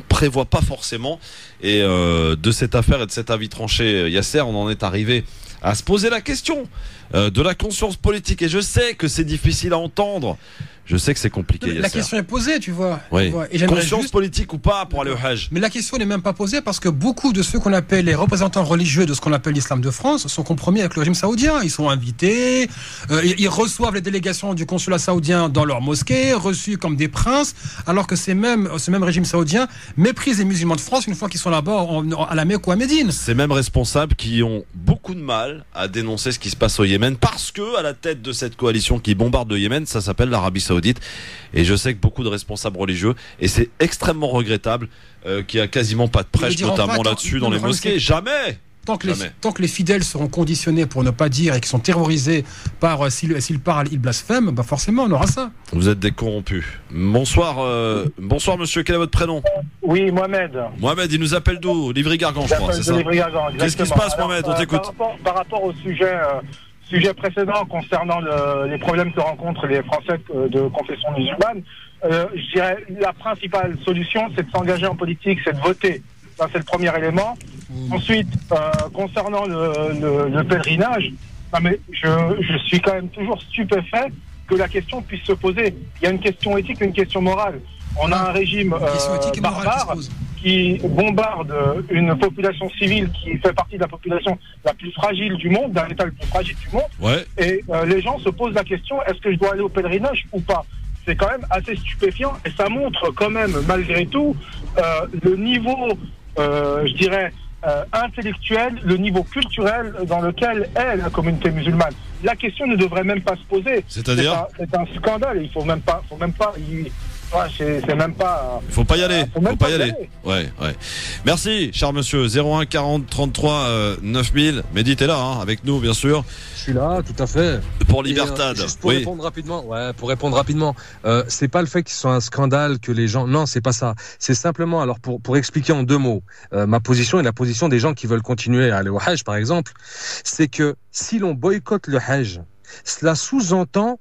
prévoit pas forcément. Et de cette affaire et de cet avis tranché, Yasser, on en est arrivé à se poser la question de la conscience politique. Et je sais que c'est difficile à entendre. Je sais que c'est compliqué. La question est posée, tu vois. Oui. Et conscience politique ou pas pour aller au Hajj. Mais la question n'est même pas posée parce que beaucoup de ceux qu'on appelle les représentants religieux de ce qu'on appelle l'islam de France sont compromis avec le régime saoudien. Ils sont invités, ils reçoivent les délégations du consulat saoudien dans leur mosquée, reçus comme des princes, alors que ce même régime saoudien méprise les musulmans de France une fois qu'ils sont là-bas à la Mecque ou à Médine. Ces mêmes responsables qui ont beaucoup de mal à dénoncer ce qui se passe au Yémen parce que à la tête de cette coalition qui bombarde le Yémen, ça s'appelle l'Arabie Saoudite. Saoudite. Et je sais que beaucoup de responsables religieux, et c'est extrêmement regrettable qu'il n'y a quasiment pas de prêche, notamment là-dessus dans les mosquées. Jamais. Tant que les fidèles seront conditionnés pour ne pas dire et qu'ils sont terrorisés par s'ils parlent, ils blasphèment, bah forcément on aura ça. Vous êtes des corrompus. Bonsoir, bonsoir monsieur, quel est votre prénom? Oui, Mohamed. Mohamed, il nous appelle d'où? Livry-Gargan, je crois, c'est ça? Qu'est-ce qui se passe, Mohamed? On t'écoute. Par rapport au sujet précédent concernant les problèmes que rencontrent les Français de confession musulmane, je dirais la principale solution, c'est de s'engager en politique, c'est de voter. Ça, c'est le premier élément. Ensuite, concernant le pèlerinage, mais je suis quand même toujours stupéfait que la question puisse se poser. Il y a une question éthique et une question morale. On a un régime barbare qui bombarde une population civile qui fait partie de la population la plus fragile du monde, d'un état le plus fragile du monde. Ouais. Et les gens se posent la question, est-ce que je dois aller au pèlerinage ou pas? C'est quand même assez stupéfiant et ça montre quand même, malgré tout, le niveau, je dirais, intellectuel, le niveau culturel dans lequel est la communauté musulmane. La question ne devrait même pas se poser. C'est-à-dire ? C'est un scandale. Il faut même pas. C'est même pas. Il faut pas y aller. Faut pas y aller. Ouais. Merci, cher monsieur. 01 40 33 9000. Mehdi, t'es là, hein, avec nous, bien sûr. Je suis là, tout à fait. Pour Libertad. Juste pour répondre rapidement. C'est pas le fait qu'il soit un scandale que les gens. Non, c'est pas ça. C'est simplement, alors pour expliquer en 2 mots, ma position et la position des gens qui veulent continuer à aller au Hajj, par exemple, c'est que si l'on boycotte le Hajj, cela sous-entend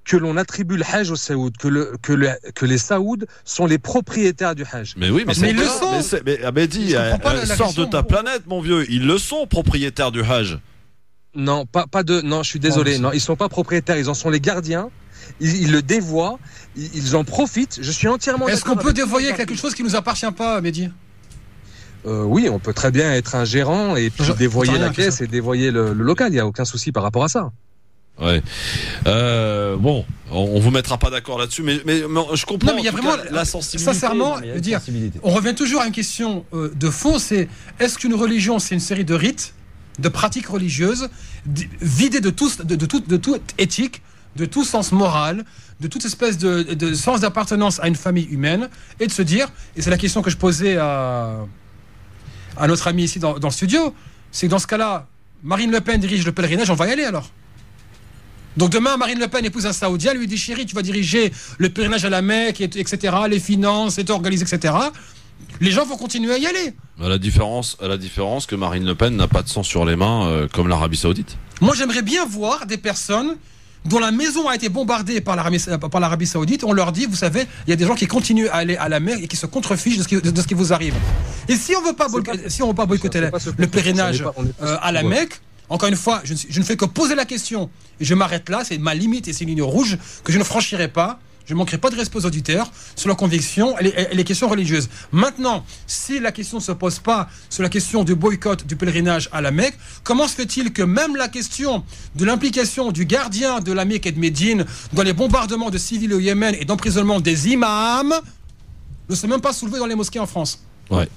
que l'on attribue le Hajj aux Saouds, que les Saouds sont les propriétaires du Hajj. Mais oui, mais ils le sont. Mehdi, sors de ta planète, mon vieux. Ils le sont, propriétaires du Hajj. Non, non, je suis désolé. Non, ils sont pas propriétaires, ils en sont les gardiens. Ils le dévoient, ils en profitent. Je suis entièrement. Est-ce qu'on peut dévoyer quelque chose qui nous appartient pas, Mehdi? Oui, on peut très bien être un gérant et puis dévoyer la caisse et dévoyer le local. Il n'y a aucun souci par rapport à ça. Ouais. Bon, on vous mettra pas d'accord là-dessus, mais je comprends. Non, mais il y a vraiment la sensibilité. Sincèrement, on revient toujours à une question de fond. C'est est-ce qu'une religion, c'est une série de rites, de pratiques religieuses vidées de toute éthique, de tout sens moral, de toute espèce de sens d'appartenance à une famille humaine, et de se dire, et c'est la question que je posais à notre ami ici dans le studio, c'est que dans ce cas-là, Marine Le Pen dirige le pèlerinage, on va y aller alors. Donc demain, Marine Le Pen épouse un Saoudien, lui dit chérie, tu vas diriger le pèlerinage à la Mecque, etc., les finances, c'est organisé, etc. Les gens vont continuer à y aller. À la différence que Marine Le Pen n'a pas de sang sur les mains comme l'Arabie Saoudite. Moi, j'aimerais bien voir des personnes dont la maison a été bombardée par l'Arabie Saoudite. On leur dit, vous savez, il y a des gens qui continuent à aller à la Mecque et qui se contrefichent de ce qui vous arrive. Et si on veut pas boycotter le pèlerinage à la Mecque, encore une fois, je ne fais que poser la question et je m'arrête là. C'est ma limite et c'est une ligne rouge que je ne franchirai pas. Je ne manquerai pas de respect aux auditeurs sur leurs convictions et les questions religieuses. Maintenant, si la question ne se pose pas sur la question du boycott du pèlerinage à la Mecque, comment se fait-il que même la question de l'implication du gardien de la Mecque et de Médine dans les bombardements de civils au Yémen et d'emprisonnement des imams ne s'est même pas soulevée dans les mosquées en France? Ouais.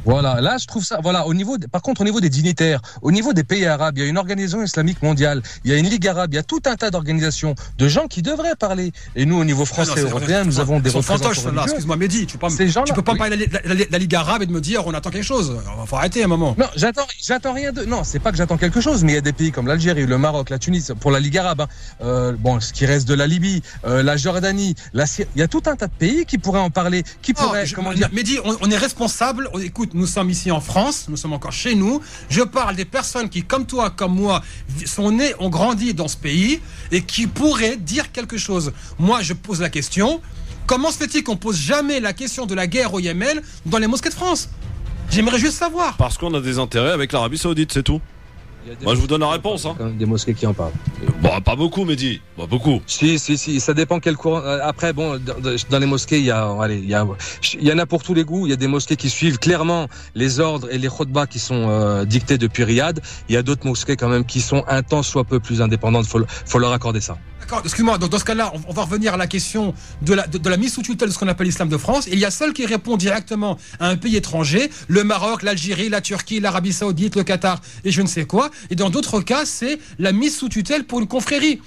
Voilà, là je trouve ça. Voilà, par contre, au niveau des dignitaires, au niveau des pays arabes, il y a une organisation islamique mondiale, il y a une ligue arabe, il y a tout un tas d'organisations, de gens qui devraient parler. Et nous, au niveau français et européen, nous avons des représentants religieux. Excuse-moi, Mehdi, tu peux pas parler de la ligue arabe et de me dire on attend quelque chose. Il faut arrêter un moment. Non, j'attends rien de. Non, c'est pas que j'attends quelque chose, mais il y a des pays comme l'Algérie, le Maroc, la Tunisie, pour la ligue arabe. Bon, ce qui reste de la Libye, la Jordanie, la Syrie, il y a tout un tas de pays qui pourraient en parler, qui pourraient. Comment dire, Mehdi, on est responsable. Écoute, nous sommes ici en France, nous sommes encore chez nous. Je parle des personnes qui, comme toi, comme moi, sont nées, ont grandi dans ce pays et qui pourraient dire quelque chose. Moi, je pose la question, comment se fait-il qu'on pose jamais la question de la guerre au Yémen dans les mosquées de France? J'aimerais juste savoir. Parce qu'on a des intérêts avec l'Arabie Saoudite, c'est tout. Moi, je vous donne la réponse. Hein. Des mosquées qui en parlent. Bon, pas beaucoup, Mehdi. Pas beaucoup. Si, ça dépend quel courant. Après, bon, dans les mosquées, il y en a pour tous les goûts. Il y a des mosquées qui suivent clairement les ordres et les khutbahs qui sont dictés depuis Riyad. Il y a d'autres mosquées quand même qui sont un tant soit peu plus indépendantes. Faut leur accorder ça. D'accord, excuse-moi, donc dans ce cas-là, on va revenir à la question de la mise sous tutelle de ce qu'on appelle l'islam de France. Il y a seul qui répond directement à un pays étranger, le Maroc, l'Algérie, la Turquie, l'Arabie Saoudite, le Qatar et je ne sais quoi. Et dans d'autres cas, c'est la mise sous tutelle pour une confrérie.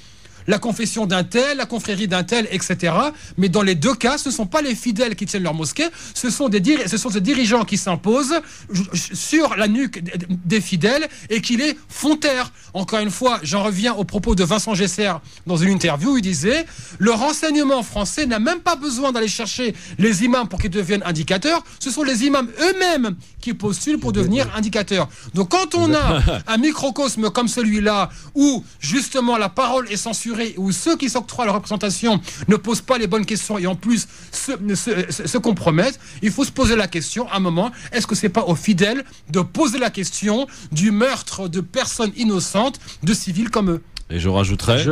la confession d'un tel, la confrérie d'un tel, etc. Mais dans les deux cas, ce ne sont pas les fidèles qui tiennent leur mosquée, ce sont ces dirigeants qui s'imposent sur la nuque des fidèles et qui les font taire. Encore une fois, j'en reviens aux propos de Vincent Gesser dans une interview, il disait « Le renseignement français n'a même pas besoin d'aller chercher les imams pour qu'ils deviennent indicateurs, ce sont les imams eux-mêmes qui postulent pour devenir indicateurs. » Donc quand on a un microcosme comme celui-là, où justement la parole est censurée, où ceux qui s'octroient la représentation ne posent pas les bonnes questions et en plus se compromettent, il faut se poser la question à un moment, est-ce que c'est pas aux fidèles de poser la question du meurtre de personnes innocentes, de civils comme eux? Et je rajouterais,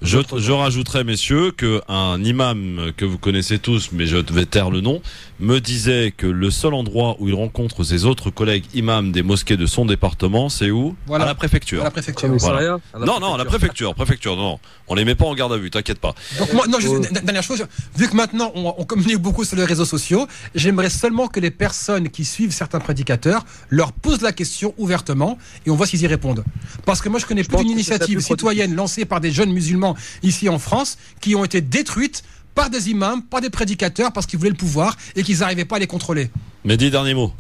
je rajouterais, messieurs, qu'un imam que vous connaissez tous, mais je vais taire le nom, me disait que le seul endroit où il rencontre ses autres collègues imams des mosquées de son département, c'est où? Voilà. À la préfecture. À la préfecture. Voilà. Non, à la préfecture. Non, on les met pas en garde à vue, t'inquiète pas. Donc moi, non, juste une dernière chose, vu que maintenant on communique beaucoup sur les réseaux sociaux, j'aimerais seulement que les personnes qui suivent certains prédicateurs leur posent la question ouvertement et on voit s'ils y répondent. Parce que moi je connais plus d'une initiative citoyenne lancée par des jeunes musulmans ici en France qui ont été détruites par des imams, par des prédicateurs parce qu'ils voulaient le pouvoir et qu'ils n'arrivaient pas à les contrôler. Mehdi, dernier mot.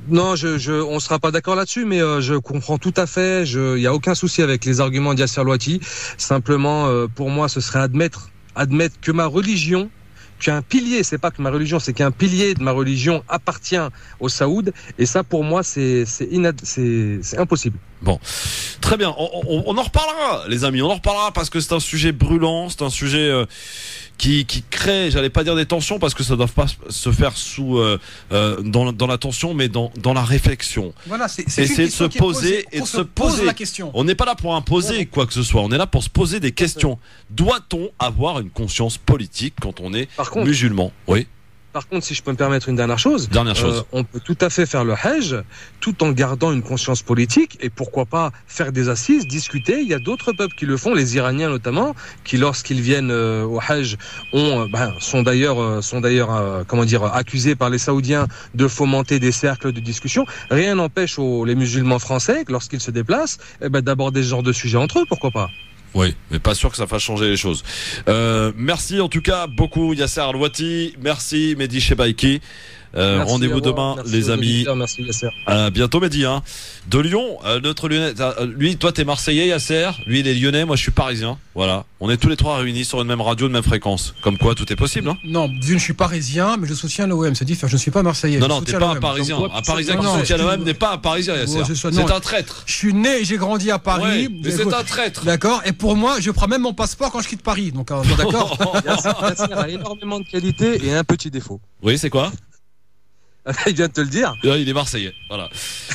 Non, on ne sera pas d'accord là-dessus, mais je comprends tout à fait. Il n'y a aucun souci avec les arguments d'Yasser Louati. Simplement, pour moi, ce serait admettre que ma religion, qu'un pilier, c'est pas que ma religion, c'est qu'un pilier de ma religion appartient au Saoud. Et ça, pour moi, c'est impossible. Bon, très bien. On en reparlera, les amis. On en reparlera parce que c'est un sujet brûlant, c'est un sujet qui crée, j'allais pas dire des tensions parce que ça ne doit pas se faire dans la tension, mais dans la réflexion. Voilà, c'est essayer de se poser et de se poser la question. On n'est pas là pour imposer quoi que ce soit. On est là pour se poser des questions. Doit-on avoir une conscience politique quand on est musulman? Oui. Par contre, si je peux me permettre une dernière chose, on peut tout à fait faire le Hajj tout en gardant une conscience politique et pourquoi pas faire des assises, discuter. Il y a d'autres peuples qui le font, les Iraniens notamment, qui lorsqu'ils viennent au Hajj sont d'ailleurs accusés par les Saoudiens de fomenter des cercles de discussion. Rien n'empêche les musulmans français, lorsqu'ils se déplacent, d'aborder ce genre de sujet entre eux, pourquoi pas. Oui, mais pas sûr que ça fasse changer les choses. Merci en tout cas beaucoup Yasser Louati, merci Mehdi Chebaiki. Rendez-vous demain les amis. Merci Yasser. À bientôt Mehdi. De Lyon, notre Lyonnais, lui, toi t'es Marseillais Yasser, lui il est Lyonnais, moi je suis Parisien. Voilà, on est tous les trois réunis sur une même radio, une même fréquence. Comme quoi tout est possible. Non, je suis Parisien, mais je soutiens l'OM. C'est différent. Je ne suis pas Marseillais. Non, t'es pas un Parisien. Un Parisien qui soutient l'OM n'est pas un Parisien Yasser. C'est un traître. Je suis né et j'ai grandi à Paris. Ouais, mais c'est un traître. D'accord. Et pour moi, je prends même mon passeport quand je quitte Paris. Donc d'accord. Yasser a énormément de qualités et un petit défaut. Oui, c'est quoi? Il vient de te le dire. Il est Marseillais. Voilà.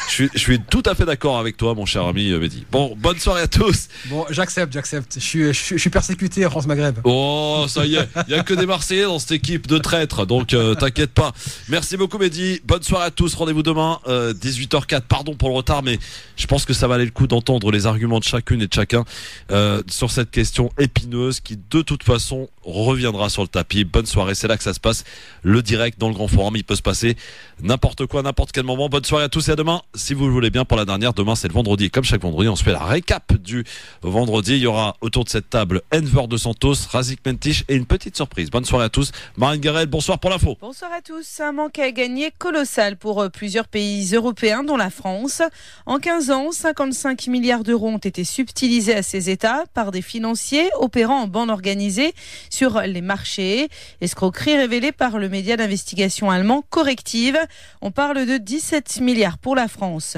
Je suis tout à fait d'accord avec toi, mon cher ami Mehdi. Bon, bonne soirée à tous. Bon, j'accepte. Je suis persécuté à France Maghreb. Oh, ça y est. Il y a que des Marseillais dans cette équipe de traîtres. Donc, t'inquiète pas. Merci beaucoup, Mehdi. Bonne soirée à tous. Rendez-vous demain, 18h04. Pardon pour le retard, mais je pense que ça valait le coup d'entendre les arguments de chacune et de chacun sur cette question épineuse qui, de toute façon, reviendra sur le tapis. Bonne soirée. C'est là que ça se passe. Le direct dans le Grand Forum. Il peut se passer n'importe quoi, n'importe quel moment. Bonne soirée à tous et à demain. Si vous le voulez bien pour la dernière, demain c'est le vendredi. Et comme chaque vendredi, on se fait la récap du vendredi. Il y aura autour de cette table Enver de Santos, Razik Mentich et une petite surprise. Bonne soirée à tous. Marine Garel, bonsoir pour l'info. Bonsoir à tous. Un manque à gagner colossal pour plusieurs pays européens, dont la France. En 15 ans, 55 milliards d'euros ont été subtilisés à ces États par des financiers opérant en bande organisée sur les marchés. Escroquerie révélée par le média d'investigation allemand Corrective. On parle de 17 milliards pour la France.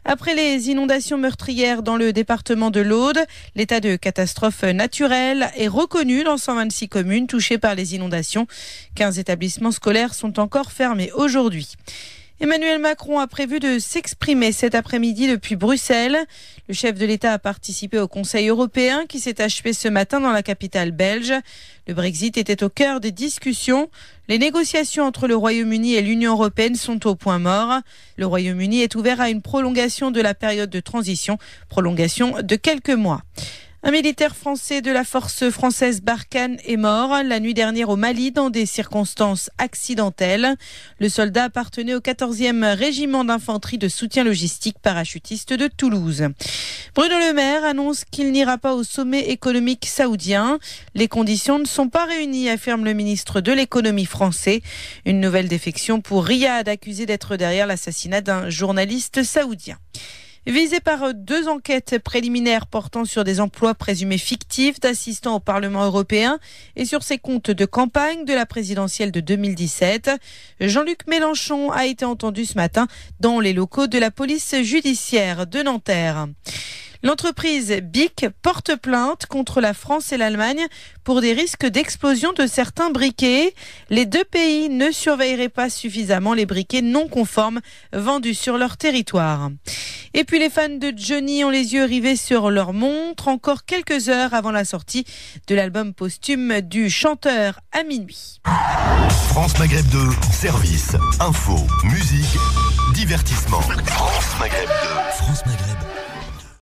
Après les inondations meurtrières dans le département de l'Aude, l'état de catastrophe naturelle est reconnu dans 126 communes touchées par les inondations. 15 établissements scolaires sont encore fermés aujourd'hui. Emmanuel Macron a prévu de s'exprimer cet après-midi depuis Bruxelles. Le chef de l'État a participé au Conseil européen qui s'est achevé ce matin dans la capitale belge. Le Brexit était au cœur des discussions. Les négociations entre le Royaume-Uni et l'Union européenne sont au point mort. Le Royaume-Uni est ouvert à une prolongation de la période de transition, prolongation de quelques mois. Un militaire français de la force française Barkhane est mort la nuit dernière au Mali dans des circonstances accidentelles. Le soldat appartenait au 14e régiment d'infanterie de soutien logistique parachutiste de Toulouse. Bruno Le Maire annonce qu'il n'ira pas au sommet économique saoudien. Les conditions ne sont pas réunies, affirme le ministre de l'économie français. Une nouvelle défection pour Riyad, accusé d'être derrière l'assassinat d'un journaliste saoudien. Visé par 2 enquêtes préliminaires portant sur des emplois présumés fictifs d'assistants au Parlement européen et sur ses comptes de campagne de la présidentielle de 2017, Jean-Luc Mélenchon a été entendu ce matin dans les locaux de la police judiciaire de Nanterre. L'entreprise BIC porte plainte contre la France et l'Allemagne pour des risques d'explosion de certains briquets. Les 2 pays ne surveilleraient pas suffisamment les briquets non conformes vendus sur leur territoire. Et puis les fans de Johnny ont les yeux rivés sur leur montre encore quelques heures avant la sortie de l'album posthume du chanteur à minuit. France Maghreb 2, service, info, musique, divertissement. France Maghreb 2. France Maghreb.